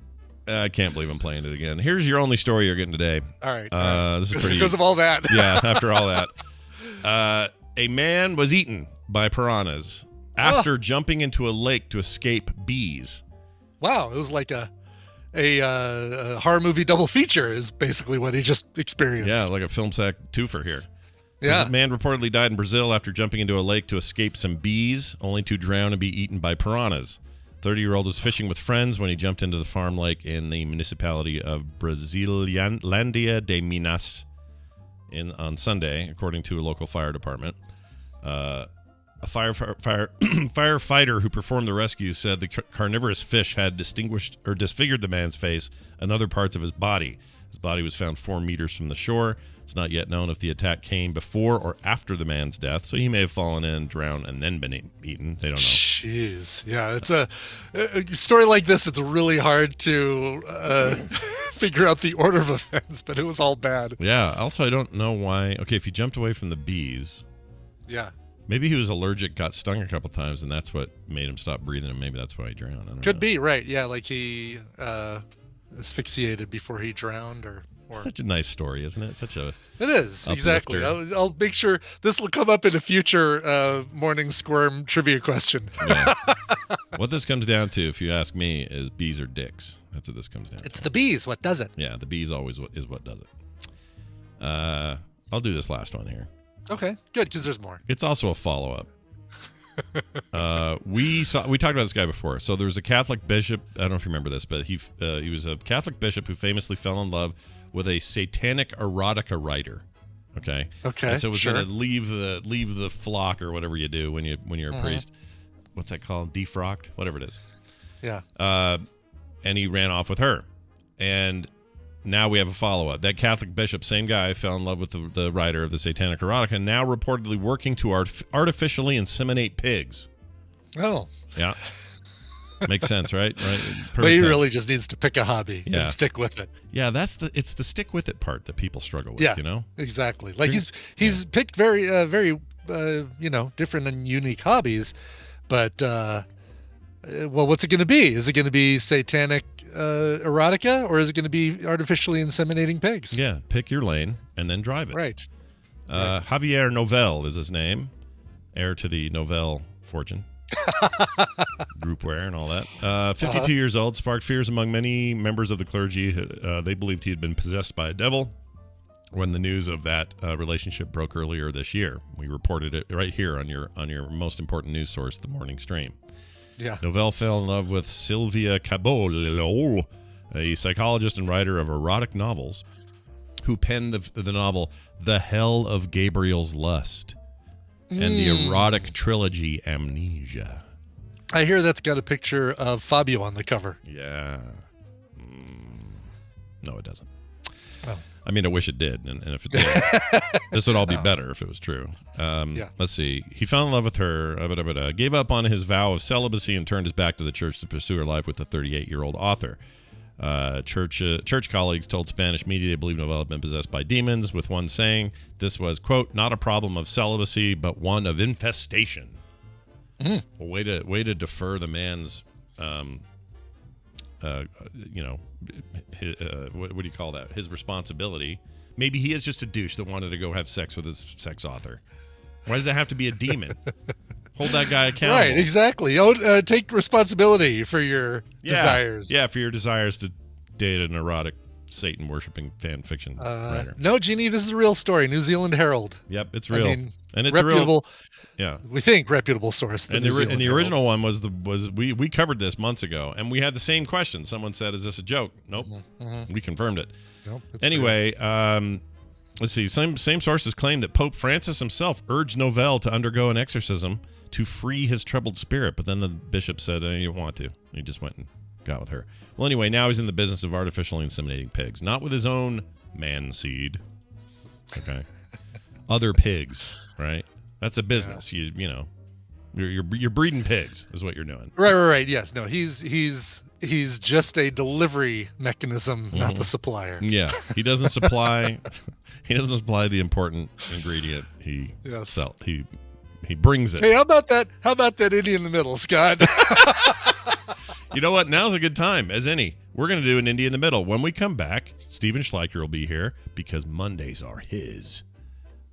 I can't believe I'm playing it again. Here's your only story you're getting today. All right. This is pretty. Because of all that. Yeah, after all that. A man was eaten by piranhas after jumping into a lake to escape bees. Wow, it was like a horror movie double feature is basically what he just experienced. Yeah, like a film sack twofer here. Yeah. A man reportedly died in Brazil after jumping into a lake to escape some bees, only to drown and be eaten by piranhas. 30-year-old was fishing with friends when he jumped into the farm lake in the municipality of Brasilandia de Minas on Sunday, according to a local fire department. A firefighter who performed the rescue said the carnivorous fish had disfigured the man's face and other parts of his body. His body was found 4 meters from the shore. It's not yet known if the attack came before or after the man's death, so he may have fallen in, drowned, and then been eaten. They don't know. Jeez. Yeah, it's a story like this. It's really hard to figure out the order of events, but it was all bad. Yeah. Also, I don't know why. Okay, if he jumped away from the bees. Yeah. Maybe he was allergic, got stung a couple times, and that's what made him stop breathing, and maybe that's why he drowned. Could be, right. Yeah, like he asphyxiated before he drowned or... Such a nice story, isn't it? It is, exactly. I'll make sure this will come up in a future morning squirm trivia question. Yeah. What this comes down to, if you ask me, is bees or dicks. That's what this comes down to. It's the bees. What does it? Yeah, the bees always is what does it. I'll do this last one here. Okay, good, because there's more. It's also a follow-up. We talked about this guy before. So there was a Catholic bishop. I don't know if you remember this, but he was a Catholic bishop who famously fell in love with a satanic erotica writer. Okay. And so was going to leave the flock or whatever you do when you're a priest. What's that called? Defrocked, whatever it is. Yeah. And he ran off with her, and now we have a follow-up. That Catholic bishop, same guy, fell in love with the writer of the satanic erotica, now reportedly working to artificially inseminate pigs. Oh. Yeah. Makes sense, right? But he really just needs to pick a hobby and stick with it. Yeah, it's the stick with it part that people struggle with. Yeah, you know, exactly. Like he's picked very different and unique hobbies, but well, what's it going to be? Is it going to be satanic erotica, or is it going to be artificially inseminating pigs? Yeah, pick your lane and then drive it. Right. Javier Novell is his name, heir to the Novell fortune. Groupware and all that. 52 years old, sparked fears among many members of the clergy. They believed he had been possessed by a devil when the news of that relationship broke earlier this year. We reported it right here on your most important news source, The Morning Stream. Yeah. Novell fell in love with Sylvia Cabot, a psychologist and writer of erotic novels, who penned the novel The Hell of Gabriel's Lust and the erotic trilogy Amnesia. I hear that's got a picture of Fabio on the cover. Yeah. No, it doesn't. Oh. I mean, I wish it did, and if it did, this would all be better if it was true. Let's see. He fell in love with her, gave up on his vow of celibacy, and turned his back to the church to pursue her life with the 38-year-old author. Church colleagues told Spanish media they believe Novell had been possessed by demons, with one saying this was, quote, not a problem of celibacy, but one of infestation. A way to defer the man's, what do you call that? His responsibility. Maybe he is just a douche that wanted to go have sex with his sex author. Why does that have to be a demon? Hold that guy accountable. Right, exactly. Take responsibility for your desires. Yeah, for your desires to date an erotic Satan-worshipping fan fiction writer. No, Jeannie, this is a real story. New Zealand Herald. Yep, it's real. I mean, and it's reputable. Yeah, we think reputable source. And the original one was we covered this months ago, and we had the same question. Someone said, "Is this a joke?" Nope. Mm-hmm. We confirmed it. Nope, anyway, let's see. Same sources claim that Pope Francis himself urged Novell to undergo an exorcism to free his troubled spirit, but then the bishop said he didn't want to. He just went and got with her. Well, anyway, now he's in the business of artificially inseminating pigs, not with his own man seed. Okay, other pigs, right? That's a business. Yeah. You're breeding pigs is what you're doing. Right. Yes. No. He's just a delivery mechanism, not the supplier. Yeah. He doesn't supply. He doesn't supply the important ingredient. He brings it. Hey, how about that Indian in the middle, Scott? You know what? Now's a good time as any. We're going to do an Indie in the Middle. When we come back, Steven Schleicher will be here because Mondays are his.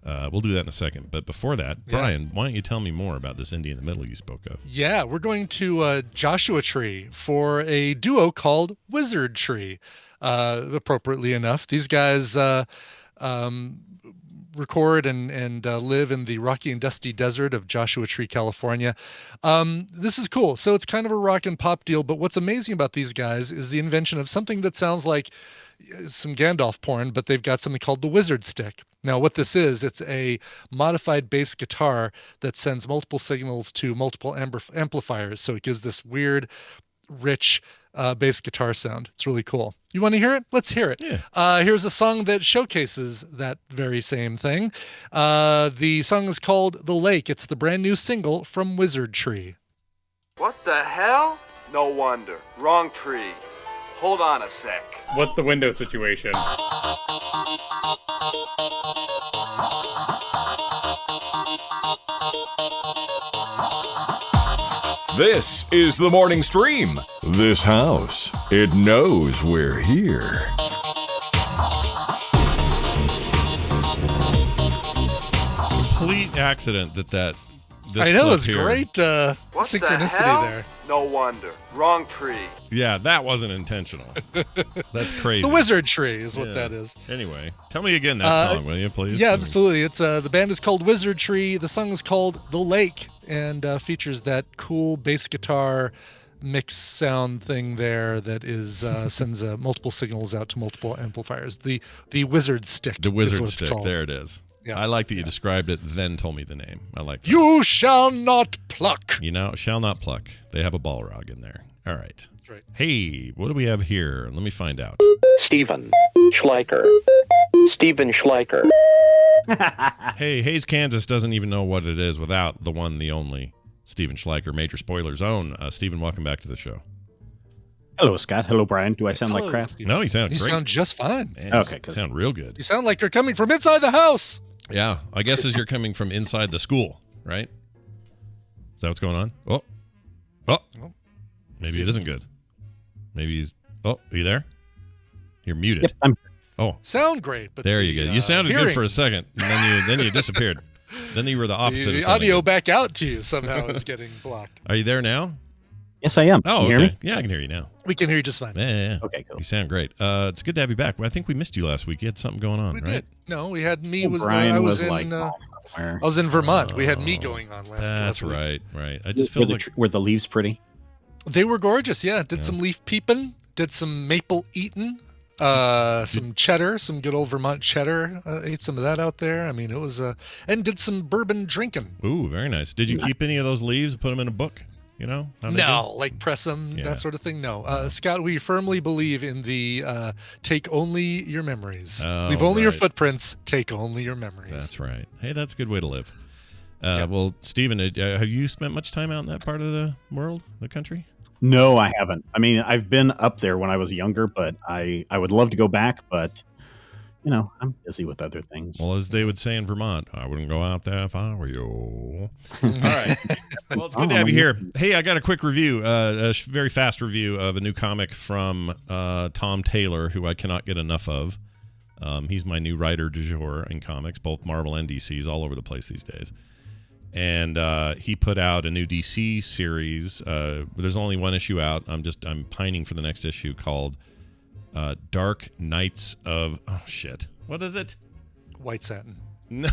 We'll do that in a second. But before that, Brian, why don't you tell me more about this Indie in the Middle you spoke of? Yeah, we're going to Joshua Tree for a duo called Wizard Tree. Appropriately enough, these guys record and live in the rocky and dusty desert of Joshua Tree, California. This is cool. So it's kind of a rock and pop deal, but what's amazing about these guys is the invention of something that sounds like some Gandalf porn, but they've got something called the Wizard Stick. Now, what this is, it's a modified bass guitar that sends multiple signals to multiple amplifiers. So it gives this weird, rich bass guitar sound. It's really cool. You want to hear it? Let's hear it. Yeah. Here's a song that showcases that very same thing. The song is called The Lake. It's the brand new single from Wizard Tree. What the hell? No wonder. Wrong tree. Hold on a sec. What's the window situation? This is the morning stream. This house, it knows we're here. Complete accident that this I know, it's here. great what synchronicity the hell? there. No wonder. Wrong tree. Yeah, that wasn't intentional. That's crazy. The Wizard Tree is what that is. Anyway, tell me again that song, will you, please? Yeah, absolutely. It's the band is called Wizard Tree. The song is called The Lake and features that cool bass guitar mix sound thing there that is sends multiple signals out to multiple amplifiers. The Wizard Stick. The Wizard Stick. There it is. Yeah. I like that you described it, then told me the name. I like that. You shall not pluck. Shall not pluck. They have a Balrog in there. All right. That's right. Hey, what do we have here? Let me find out. Steven Schleicher. Hey, Hayes, Kansas doesn't even know what it is without the one, the only Stephen Schleicher, Major Spoiler Zone. Stephen, welcome back to the show. Hello, Scott. Hello, Brian. Do I sound like crap? No, you sound great. You sound just fine. Man, okay, you sound real good. You sound like you're coming from inside the house. Yeah, I guess as you're coming from inside the school, right? Is that what's going on? Oh. Maybe it isn't good. Maybe he's... Oh, are you there? You're muted. Yep, sound great, but there you go. You sounded good for a second, and then you disappeared. Then you were the opposite. The audio back out to you somehow is getting blocked. Are you there now? Yes, I am. Oh, can you okay. hear me? Yeah, I can hear you now. We can hear you just fine. Yeah. Okay, cool. You sound great. It's good to have you back. I think we missed you last week. You had something going on, We right? did. No, we had me. Brian I was like in. I was in Vermont. We had me going on last week. Right. I just feel like were the leaves pretty? They were gorgeous. Yeah, did some leaf peeping. Did some maple eating. Some cheddar, some good old Vermont cheddar. Ate some of that out there. I mean, it was and did some bourbon drinking. Ooh, very nice. Did you keep any of those leaves and put them in a book? You know? No, like press them, that sort of thing. No, Scott, we firmly believe in the take only your memories. Leave only your footprints. Take only your memories. That's right. Hey, that's a good way to live. Well, Stephen, have you spent much time out in that part of the world, the country? No, I haven't. I mean, I've been up there when I was younger, but I would love to go back, but I'm busy with other things. Well, as they would say in Vermont, I wouldn't go out there if I were you. All right. Well, it's good to have you here. Hey, I got a quick review, a very fast review of a new comic from Tom Taylor, who I cannot get enough of. He's my new writer du jour in comics, both Marvel and DC. He's all over the place these days. And he put out a new DC series. There's only one issue out. I'm pining for the next issue called Dark Knights of... Oh, shit. What is it? White Satin. No.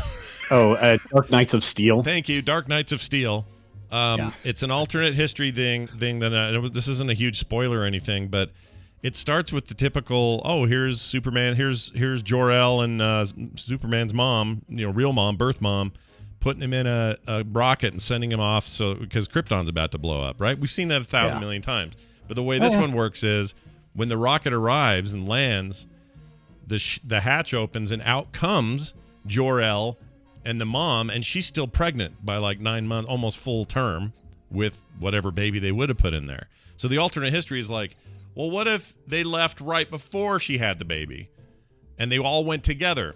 Dark Knights of Steel. Thank you. Dark Knights of Steel. It's an alternate history thing that this isn't a huge spoiler or anything, but it starts with the typical, here's Superman, here's Jor-El and Superman's mom, real mom, birth mom, putting him in a rocket and sending him off because Krypton's about to blow up, right? We've seen that 1,000 million times. But the way this one works is when the rocket arrives and lands, the hatch opens and out comes Jor-El and the mom, and she's still pregnant by like 9 months, almost full term, with whatever baby they would have put in there. So the alternate history is like, well, what if they left right before she had the baby and they all went together?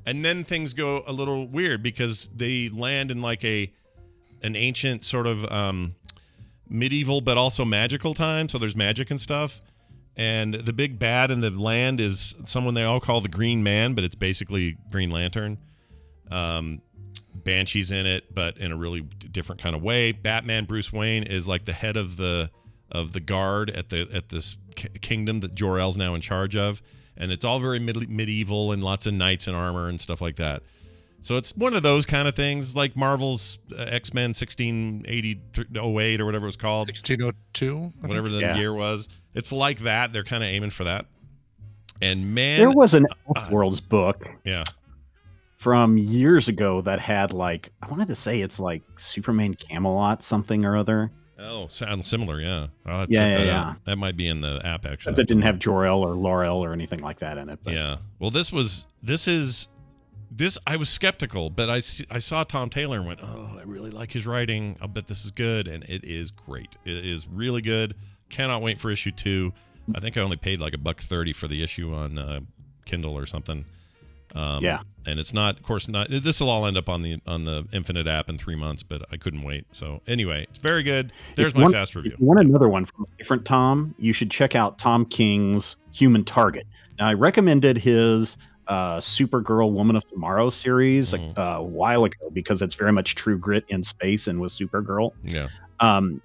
And then things go a little weird because they land in like an ancient sort of medieval but also magical time. So there's magic and stuff. And the big bad in the land is someone they all call the Green Man, but it's basically Green Lantern. Banshee's in it, but in a really different kind of way. Batman Bruce Wayne is like the head of the guard at this kingdom that Jor-El's now in charge of. And it's all very medieval and lots of knights in armor and stuff like that. So it's one of those kind of things, like Marvel's X-Men 1608 or whatever it was called. 1602? Whatever the year was. It's like that. They're kind of aiming for that. And man... There was an AstroWorld's book from years ago that had I wanted to say it's like Superman Camelot something or other. Oh, sounds similar, yeah. I'll have to check that out. That might be in the app, actually. But that didn't have Jor-El or Laurel or anything like that in it. But. Yeah. Well, this I was skeptical, but I saw Tom Taylor and went, I really like his writing. I'll bet this is good, and it is great. It is really good. Cannot wait for issue 2. I think I only paid like $1.30 for the issue on Kindle or something. And it's not, of course, not. This will all end up on the Infinite app in 3 months, but I couldn't wait. So anyway, it's very good. There's my fast review. If you want another one from a different Tom, you should check out Tom King's Human Target. Now, I recommended his Supergirl Woman of Tomorrow series a while ago because it's very much True Grit in space and with Supergirl. Yeah. Tom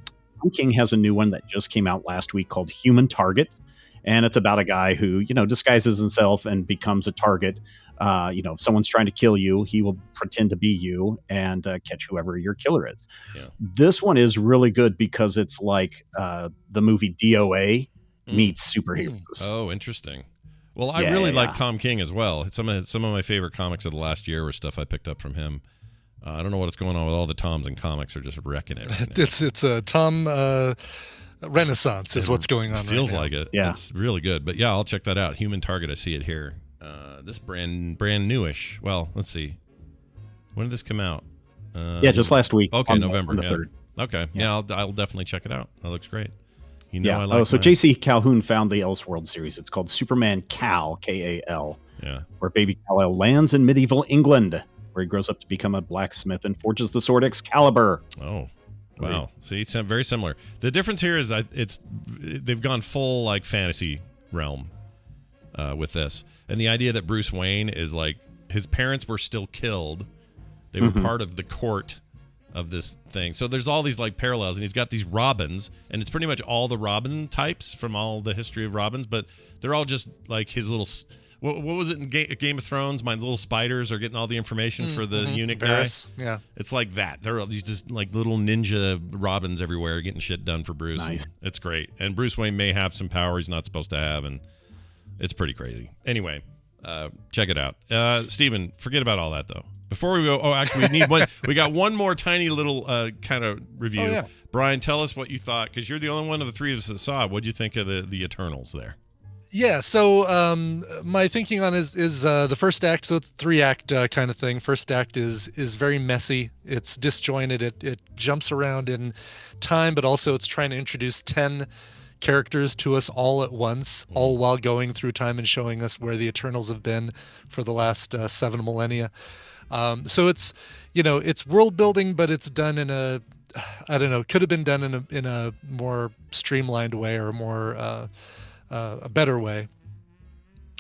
King has a new one that just came out last week called Human Target. And it's about a guy who, disguises himself and becomes a target. If someone's trying to kill you, he will pretend to be you and catch whoever your killer is. Yeah. This one is really good because it's like the movie DOA meets superheroes. Oh, interesting. Well, I really like Tom King as well. Some of my favorite comics of the last year were stuff I picked up from him. I don't know what's going on with all the Toms in comics. Are just wrecking it. Right now. It's a Tom Renaissance is what's going on. Feels right now. like it. Yeah, it's really good. But yeah, I'll check that out. Human Target. I see it here. This brand newish. Well, let's see. When did this come out? Just last week. Okay, November. On the 3rd. Okay. Yeah, I'll definitely check it out. That looks great. I like so J.C. Calhoun found the Elseworld series. It's called Superman Kal, K-A-L. Yeah. Where baby Kal-El lands in medieval England, where he grows up to become a blacksmith and forges the sword Excalibur. Oh, wow. See, it's very similar. The difference here is that they've gone full like fantasy realm with this. And the idea that Bruce Wayne is like, his parents were still killed. They were part of the court of this thing. So there's all these like parallels, and he's got these Robins, and it's pretty much all the Robin types from all the history of Robins, but they're all just like his little, what was it in Game of Thrones? My little spiders are getting all the information for the eunuch guy. Yeah. It's like that. There are these just like little ninja Robins everywhere getting shit done for Bruce. Nice. It's great. And Bruce Wayne may have some power he's not supposed to have, and it's pretty crazy. Anyway, check it out. Steven, forget about all that though. Before we go, actually, we need one. We got one more tiny little kind of review. Oh, yeah. Brian, tell us what you thought, because you're the only one of the three of us that saw it. What'd you think of the Eternals there? Yeah, so my thinking on is the first act. So it's 3-act kind of thing. First act is very messy. It's disjointed. It jumps around in time, but also it's trying to introduce 10 characters to us all at once, all while going through time and showing us where the Eternals have been for the last 7 millennia. So it's, it's world building, but it's done in a, I don't know, could have been done in a more streamlined way or more a better way.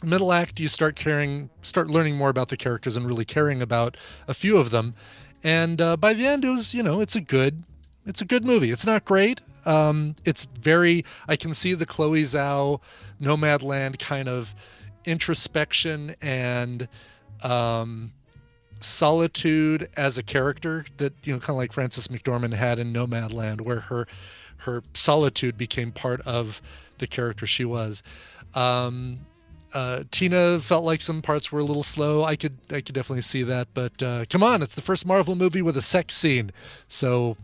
Middle act, you start learning more about the characters and really caring about a few of them. And by the end, it was, it's a good movie. It's not great. It's very, I can see the Chloe Zhao Nomadland kind of introspection and solitude as a character that, kind of like Frances McDormand had in Nomadland, where her solitude became part of the character she was. Tina felt like some parts were a little slow. I could definitely see that, but come on, it's the first Marvel movie with a sex scene, so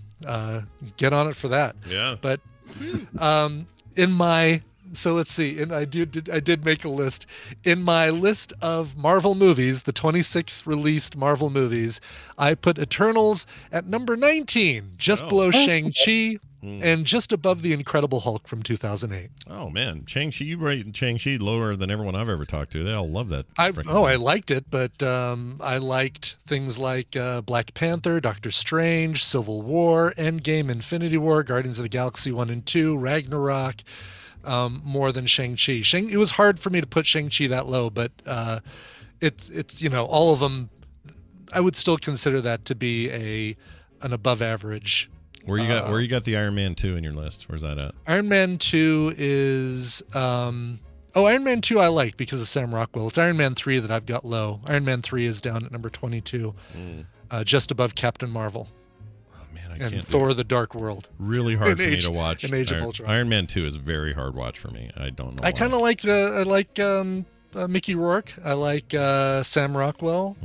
get on it for that. Yeah. But so let's see, and I did make a list. In my list of Marvel movies, the 26 released Marvel movies, I put Eternals at number 19, just below Shang-Chi, and just above The Incredible Hulk from 2008. Oh man, Shang-Chi, you rate Shang-Chi lower than everyone I've ever talked to. They all love that. I liked it, but I liked things like Black Panther, Doctor Strange, Civil War, Endgame, Infinity War, Guardians of the Galaxy 1 and 2, Ragnarok, more than Shang-Chi. It was hard for me to put Shang-Chi that low, but it's all of them. I would still consider that to be an above average. Where you got the Iron Man 2 in your list? Where's that at? Iron Man 2 is Iron Man 2 I like because of Sam Rockwell. It's Iron Man 3 that I've got low. Iron Man 3 is down at number 22, just above Captain Marvel. I and can't Thor: The Dark World. Really hard for me to watch. In Age of Ultron. Iron Man 2 is a very hard watch for me. I don't know. I kind of like Mickey Rourke. I like Sam Rockwell.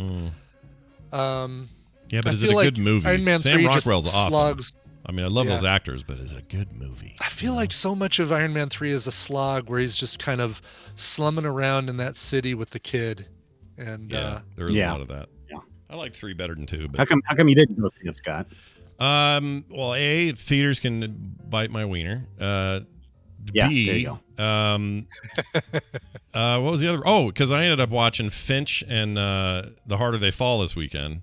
Yeah, but is it a good movie? Iron Man Sam 3 Rockwell's awesome. Slogs. I mean, I love those actors, but is it a good movie? I feel like so much of Iron Man 3 is a slog where he's just kind of slumming around in that city with the kid. And there is a lot of that. Yeah, I like 3 better than 2. But... How come you didn't go see it, Scott? Well, theaters can bite my wiener. Yeah, B, there you go. What was the other? Oh, because I ended up watching Finch and The Harder They Fall this weekend.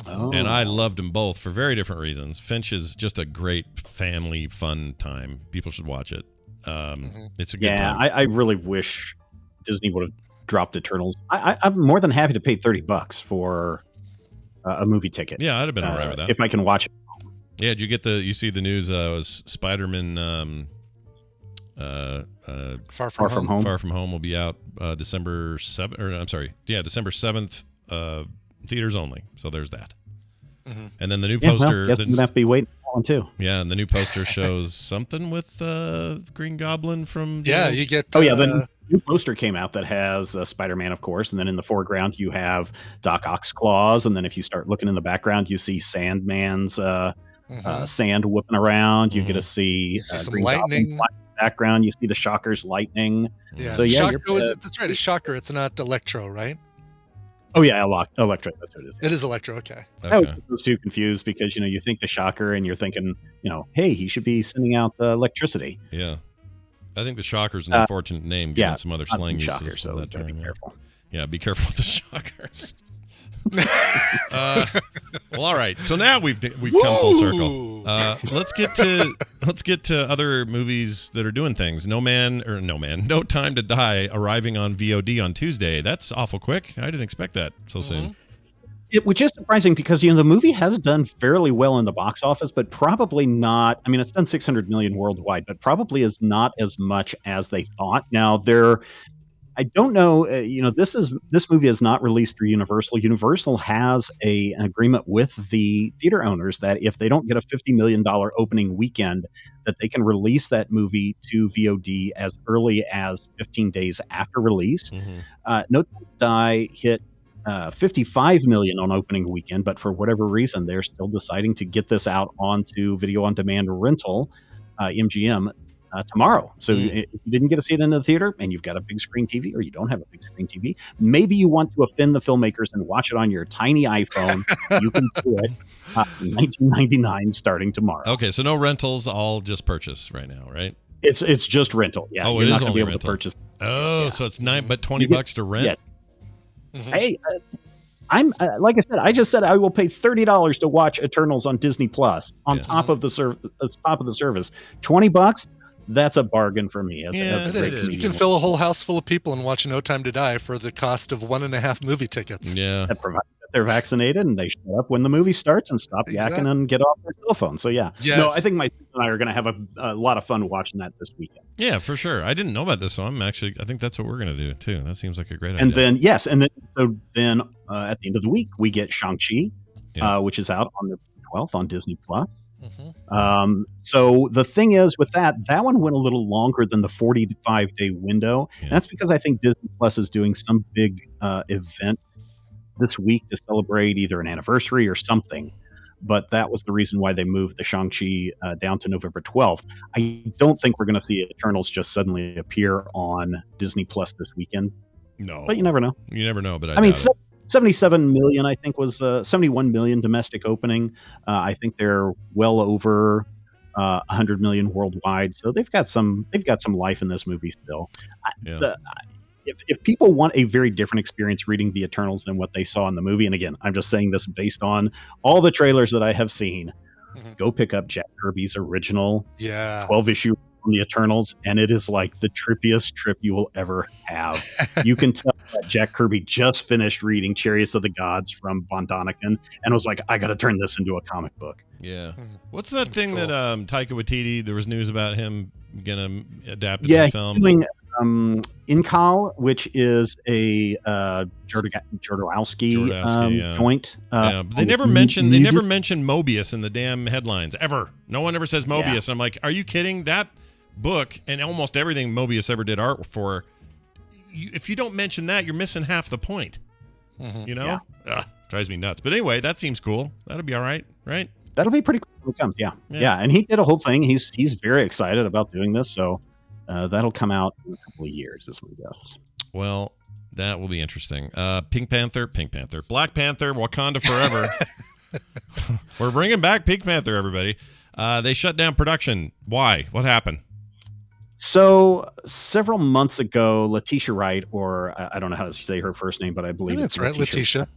Oh. And I loved them both for very different reasons. Finch is just a great family fun time. People should watch it. It's a good time. I really wish Disney would have dropped Eternals. I'm more than happy to pay $30 for a movie ticket. Yeah, I'd have been all right with that. If I can watch it. Yeah, did you get you see the news? Spider-Man Far From Home. Far From Home will be out December 7th. December 7th. Theaters only. So there's that. And then the new poster. Guess I'm gonna have to be waiting for one too. Yeah, and the new poster shows something with Green Goblin from. You get. The new poster came out that has Spider-Man, of course, and then in the foreground you have Doc Ock's claws, and then if you start looking in the background, you see Sandman's sand whipping around. You get to see some Green lightning. Goblin background. You see the Shocker's lightning. Yeah. So yeah, that's right. It's Shocker. It's not Electro, right? Oh yeah, Electro. That's what it is. It is Electro. Okay. I was those two confused because you think the Shocker and you're thinking hey, he should be sending out electricity. Yeah, I think the Shocker's an unfortunate name given some other slang uses. Shocker, so that term, be careful. Yeah, be careful with the Shocker. Well, all right. So now we've come full circle. Let's get to other movies that are doing things. No Time to Die arriving on VOD on Tuesday. That's awful quick. I didn't expect that so soon. Which is surprising because the movie has done fairly well in the box office, but probably not. I mean, it's done 600 million worldwide, but probably is not as much as they thought. Now I don't know. This movie is not released through Universal. Universal has an agreement with the theater owners that if they don't get a $50 million opening weekend, that they can release that movie to VOD as early as 15 days after release. No Time to Die hit 55 million on opening weekend, but for whatever reason, they're still deciding to get this out onto video on demand rental, MGM. Tomorrow. So if you didn't get to see it in the theater and you've got a big screen TV or you don't have a big screen TV, maybe you want to offend the filmmakers and watch it on your tiny iPhone. You can do it $19.99 starting tomorrow. Okay, so no rentals, all just purchase right now, right? It's just rental. Yeah. Oh, you're it not is gonna only be able rental. to purchase. Oh, so it's $20 to rent. Yeah. Hey, I'm like I said. I just said I will pay $30 to watch Eternals on Disney Plus on top of the service. $20. That's a bargain for me. It is. You can fill a whole house full of people and watch No Time to Die for the cost of 1.5 movie tickets. Yeah. That provides that they're vaccinated and they shut up when the movie starts and stop yakking and get off their cell phone. So yeah. Yes. No, I think my sister and I are going to have a lot of fun watching that this weekend. Yeah, for sure. I didn't know about this, so I think that's what we're going to do too. That seems like a great idea. And then at the end of the week we get Shang-Chi, which is out on the 12th on Disney Plus. So the thing is with that one went a little longer than the 45-day window. And that's because I think Disney Plus is doing some big event this week to celebrate either an anniversary or something. But that was the reason why they moved the Shang-Chi down to November 12th. I don't think we're going to see Eternals just suddenly appear on Disney Plus this weekend. No. But you never know. You never know, but I mean, 77 million, I think, was 71 million domestic opening. I think they're well over 100 million worldwide. So they've got some life in this movie still. If people want a very different experience reading the Eternals than what they saw in the movie, and again, I'm just saying this based on all the trailers that I have seen, go pick up Jack Kirby's original 12-issue on the Eternals, and it is like the trippiest trip you will ever have. You can tell that Jack Kirby just finished reading Chariots of the Gods from Von Daniken and was like, I got to turn this into a comic book. Yeah. What's that thing that Taika Waititi, there was news about him going to adapt the film? He's doing Inkal, which is a Jodorowsky joint. But they never mention Mobius in the damn headlines ever. No one ever says Mobius. I'm like, are you kidding? That book and almost everything Mobius ever did art for, if you don't mention that, you're missing half the point. Drives me nuts. But anyway, that seems cool. That'll be all right? That'll be pretty cool when it comes. Yeah. And he did a whole thing. He's very excited about doing this, so that'll come out in a couple of years, is my guess. Well, that will be interesting. Pink Panther, Black Panther, Wakanda Forever. We're bringing back Pink Panther, everybody. They shut down production. Why? What happened? So several months ago, Letitia Wright, or I don't know how to say her first name, but I believe that's right, Letitia.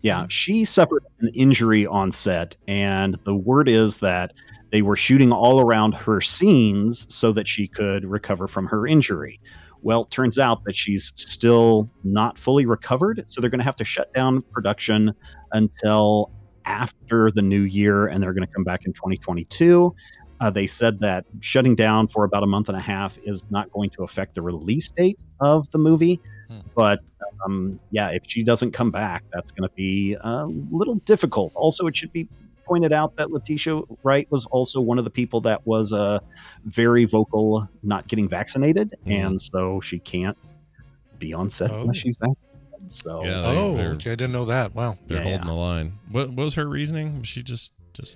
Yeah, she suffered an injury on set, and the word is that they were shooting all around her scenes so that she could recover from her injury. Well, it turns out that she's still not fully recovered, so they're going to have to shut down production until after the new year, and they're going to come back in 2022. They said that shutting down for about a month and a half is not going to affect the release date of the movie. But if she doesn't come back, that's going to be a little difficult. Also, it should be pointed out that Letitia Wright was also one of the people that was very vocal not getting vaccinated, and so she can't be on set unless she's vaccinated. So, okay, I didn't know that. Wow, they're holding the line. What was her reasoning? She just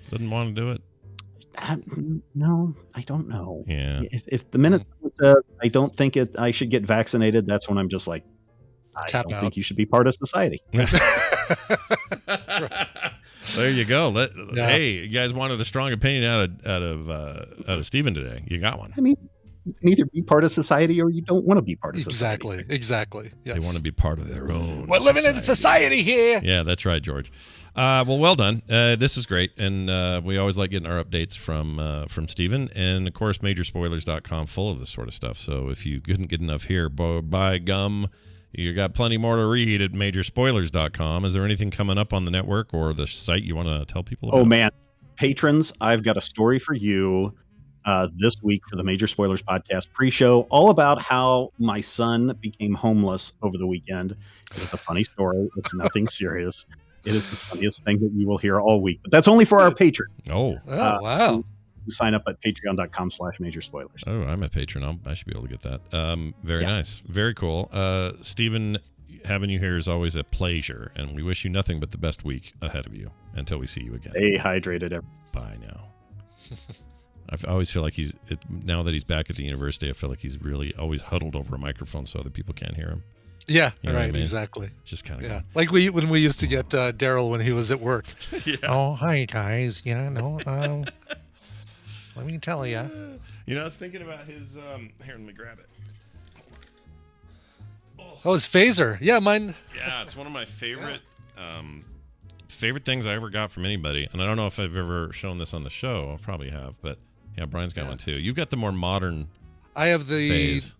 didn't want to do it. No, I don't know. Yeah. If the minute I don't think I should get vaccinated, that's when I'm just like, I don't think you should be part of society. There you go. Hey, you guys wanted a strong opinion out of Steven today. You got one. I mean, you can either be part of society or you don't want to be part of society. Exactly. Yes. They want to be part of their own. We're living in society here. Yeah, that's right, George. Well done. This is great, and we always like getting our updates from Steven, and of course, Majorspoilers.com full of this sort of stuff. So if you couldn't get enough here, by gum, you got plenty more to read at Majorspoilers.com. Is there anything coming up on the network or the site you want to tell people about? Oh man, patrons, I've got a story for you this week for the Major Spoilers Podcast pre-show, all about how my son became homeless over the weekend. It is a funny story. It's nothing serious. It is the funniest thing that you will hear all week, but that's only for our patrons. Oh, wow. Sign up at patreon.com/majorspoilers. Oh, I'm a patron. I should be able to get that. Very nice. Very cool. Steven, having you here is always a pleasure, and we wish you nothing but the best week ahead of you until we see you again. Stay hydrated. Bye now. I always feel like now that he's back at the university, I feel like he's really always huddled over a microphone so other people can't hear him. Yeah, you know right, I mean? Exactly. It's just kind of good. Like when we used to get Daryl when he was at work. Yeah. Oh, hi guys. Let me tell you. I was thinking about his. Here, let me grab it. Oh, his phaser. Yeah, mine. Yeah, it's one of my favorite things I ever got from anybody, and I don't know if I've ever shown this on the show. I probably have, but yeah, Brian's got one too. You've got the more modern. I have the. phase.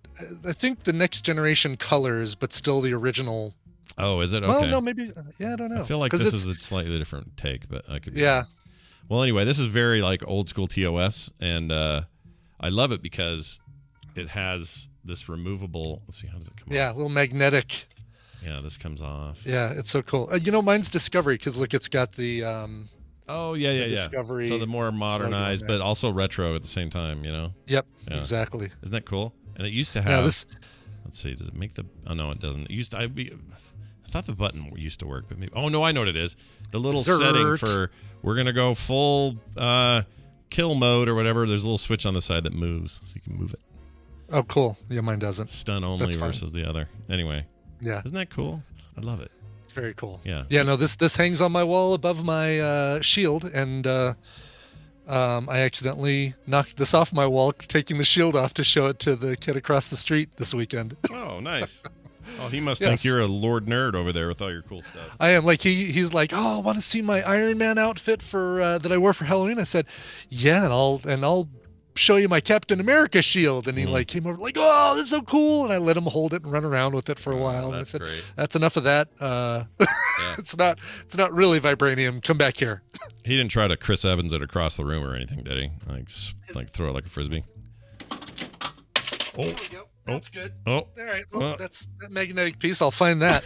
I think the next generation colors, but still the original. Oh, is it? Okay. Well, no, maybe. Yeah, I don't know. I feel like this is a slightly different take, but I could. Be yeah. wrong. Well, anyway, this is very like old school TOS, and I love it because it has this removable. Let's see, how does it come off? Yeah, a little magnetic. Yeah, this comes off. Yeah, it's so cool. Mine's Discovery because look, it's got the. Oh yeah. Discovery. So the more modernized, but also retro at the same time. Yep. Yeah. Exactly. Isn't that cool? And it used to have. Yeah, Let's see. Does it make the? Oh no, it doesn't. It used to. I thought the button used to work, but maybe. Oh no, I know what it is. The little setting for we're gonna go full kill mode or whatever. There's a little switch on the side that moves, so you can move it. Oh, cool. Yeah, mine doesn't. Stun only versus the other. Anyway. Yeah. Isn't that cool? I love it. It's very cool. Yeah. Yeah. No, this hangs on my wall above my shield, and I accidentally knocked this off my wall, taking the shield off to show it to the kid across the street this weekend. Oh, nice. Oh, he must think you're a lord nerd over there with all your cool stuff. I am. Like he's like, oh, I want to see my Iron Man outfit for that I wore for Halloween. I said, yeah, and I'll show you my Captain America shield. And he came over like, oh, this is so cool. And I let him hold it and run around with it for a while. And I said, great. That's enough of that. It's not really vibranium. Come back here. He didn't try to Chris Evans it across the room or anything, did he? Like throw it like a frisbee. Oh, there we go. That's good. Oh, all right. Well, that's that magnetic piece. I'll find that.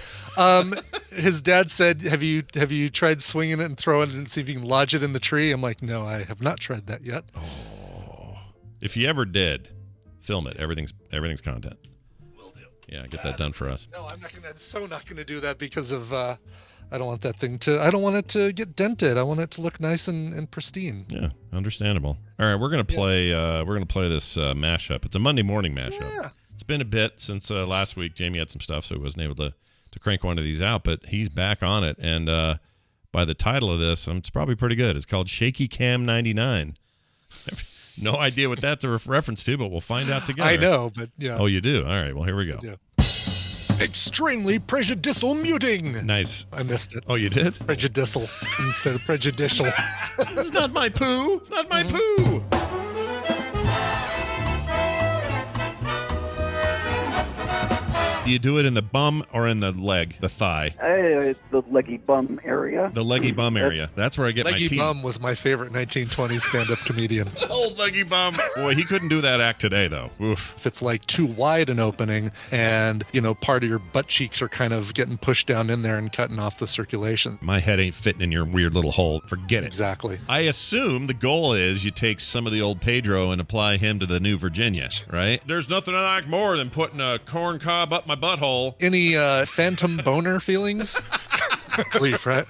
His dad said, "Have you tried swinging it and throwing it and see if you can lodge it in the tree?" I'm like, "No, I have not tried that yet." Oh, if you ever did, film it. Everything's content. Will do. Yeah, get that done for us. No, I'm so not gonna do that because of I don't want that thing to. I don't want it to get dented. I want it to look nice and pristine. Yeah, understandable. All right, we're gonna play. We're gonna play this mashup. It's a Monday morning mashup. Yeah. It's been a bit since last week. Jamie had some stuff, so he wasn't able to crank one of these out, but he's back on it. And by the title of this, it's probably pretty good. It's called Shaky Cam 99. No idea what that's a reference to, but we'll find out together. I know, but yeah. Oh, you do? All right, well, here we go. Yeah. Extremely prejudicial muting. Nice. I missed it. Oh, you did? Prejudicial instead of prejudicial. It's not my poo. It's not my poo. Do you do it in the bum or in the leg, the thigh? The leggy bum area. The leggy bum area. That's where I get my teeth. Leggy Bum was my favorite 1920s stand-up comedian. Old leggy bum. Boy, he couldn't do that act today, though. Oof. If it's like too wide an opening and, part of your butt cheeks are kind of getting pushed down in there and cutting off the circulation. My head ain't fitting in your weird little hole. Forget it. Exactly. I assume the goal is you take some of the old Pedro and apply him to the new Virginia, right? There's nothing I like more than putting a corn cob up my butthole. Any phantom boner feelings? Flee flat.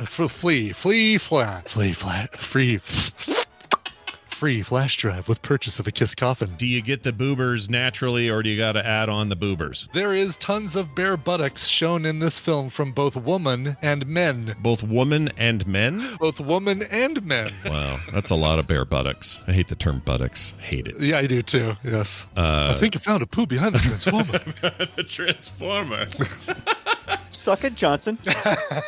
free flash drive with purchase of a Kiss coffin. Do you get the boobers naturally, or do you got to add on the boobers? There is tons of bare buttocks shown in this film from both woman and men. Both woman and men? Both woman and men. Wow, that's a lot of bare buttocks. I hate the term buttocks. Hate it. Yeah, I do too, yes. I think I found a poo behind the Transformer. The Transformer. Suck it, Johnson.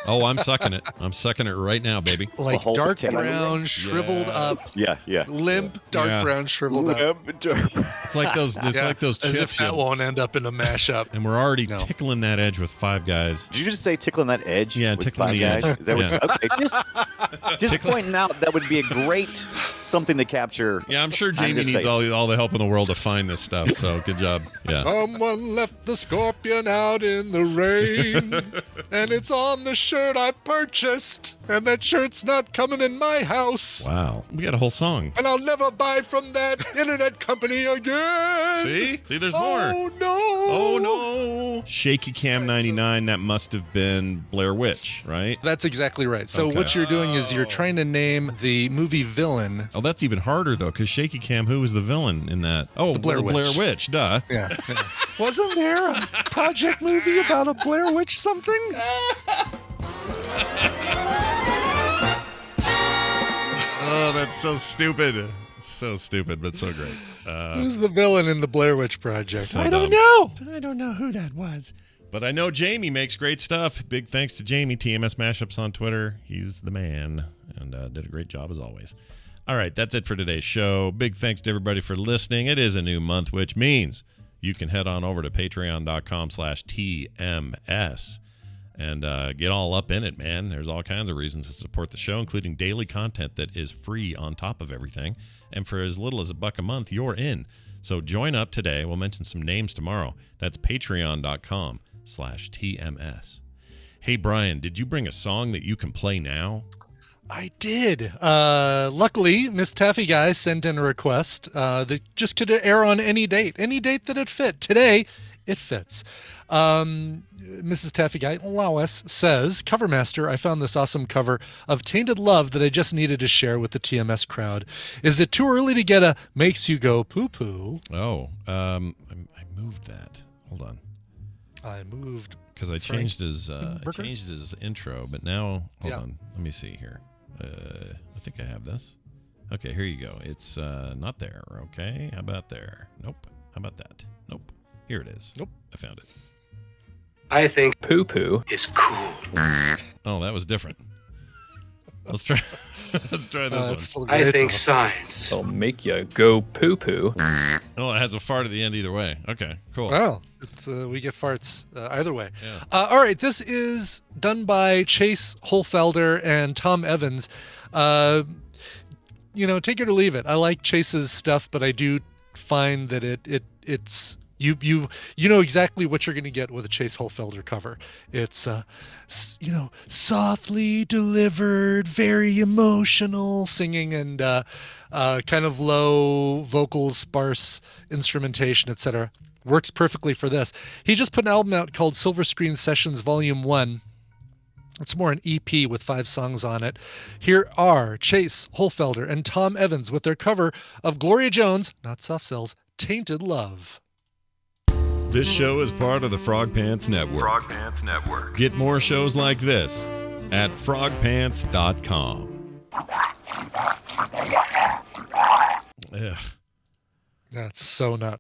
Oh, I'm sucking it. I'm sucking it right now, baby. Like dark brown, shriveled up. Yeah. Limp, dark brown, shriveled up. It's like those. It's like those chips. As if that won't end up in a mashup. And we're already tickling that edge with Five Guys. Did you just say tickling that edge? Yeah, tickling the edge. Is that okay, just pointing out that would be a great something to capture. Yeah, I'm sure Jamie needs all the help in the world to find this stuff. So good job. Yeah. Someone left the scorpion out in the rain, and it's on the shirt I purchased, and that shirt's not coming in my house. Wow, we got a whole song. And I'll never buy from that internet company again. See, there's more. Oh no. Shaky Cam 99. That must have been Blair Witch, right? That's exactly right. So what you're doing is you're trying to name the movie villain. Oh, that's even harder though, because Shaky Cam, who was the villain in that? Oh, the Blair Witch. Duh. Yeah. Wasn't there a project movie about a Blair Witch something? Oh, that's so stupid. So stupid, but so great. Who's the villain in the Blair Witch Project? So I don't know. I don't know who that was. But I know Jamie makes great stuff. Big thanks to Jamie, TMS Mashups on Twitter. He's the man and did a great job as always. All right, that's it for today's show. Big thanks to everybody for listening. It is a new month, which means you can head on over to patreon.com/TMS and get all up in it, man. There's all kinds of reasons to support the show, including daily content that is free on top of everything. And for as little as $1 a month, you're in. So join up today. We'll mention some names tomorrow. That's patreon.com/TMS. Hey, Brian, did you bring a song that you can play now? I did. Luckily, Miss Taffy Guy sent in a request that just could air on any date that it fit. Today, it fits. Mrs. Taffy Guy, Lois, says, Covermaster, I found this awesome cover of Tainted Love that I just needed to share with the TMS crowd. Is it too early to get a Makes You Go Poo-Poo? Oh, I moved that. Hold on. I moved. Because I changed his intro, but now, hold on. Let me see here. I think I have this. Okay, here you go. It's not there. Okay, how about there? Nope. How about that? Nope. Here it is. Nope. I found it. I think poo-poo is cool. Oh, that was different. Let's try. Let's try this one. I think science will make you go poo-poo. Oh, it has a fart at the end either way. Okay, cool. Well, we get farts either way. Yeah. All right, this is done by Chase Holfelder and Tom Evans. Take it or leave it. I like Chase's stuff, but I do find that it's you know exactly what you're going to get with a Chase Holfelder cover. It's softly delivered, very emotional singing, and kind of low vocals, sparse instrumentation, etc. Works perfectly for this. He just put an album out called Silver Screen Sessions Volume 1. It's more an EP with 5 songs on it. Here are Chase Holfelder and Tom Evans with their cover of Gloria Jones, not Soft Cells, Tainted Love. This show is part of the Frog Pants Network. Frog Pants Network. Get more shows like this at frogpants.com. Ugh. That's so not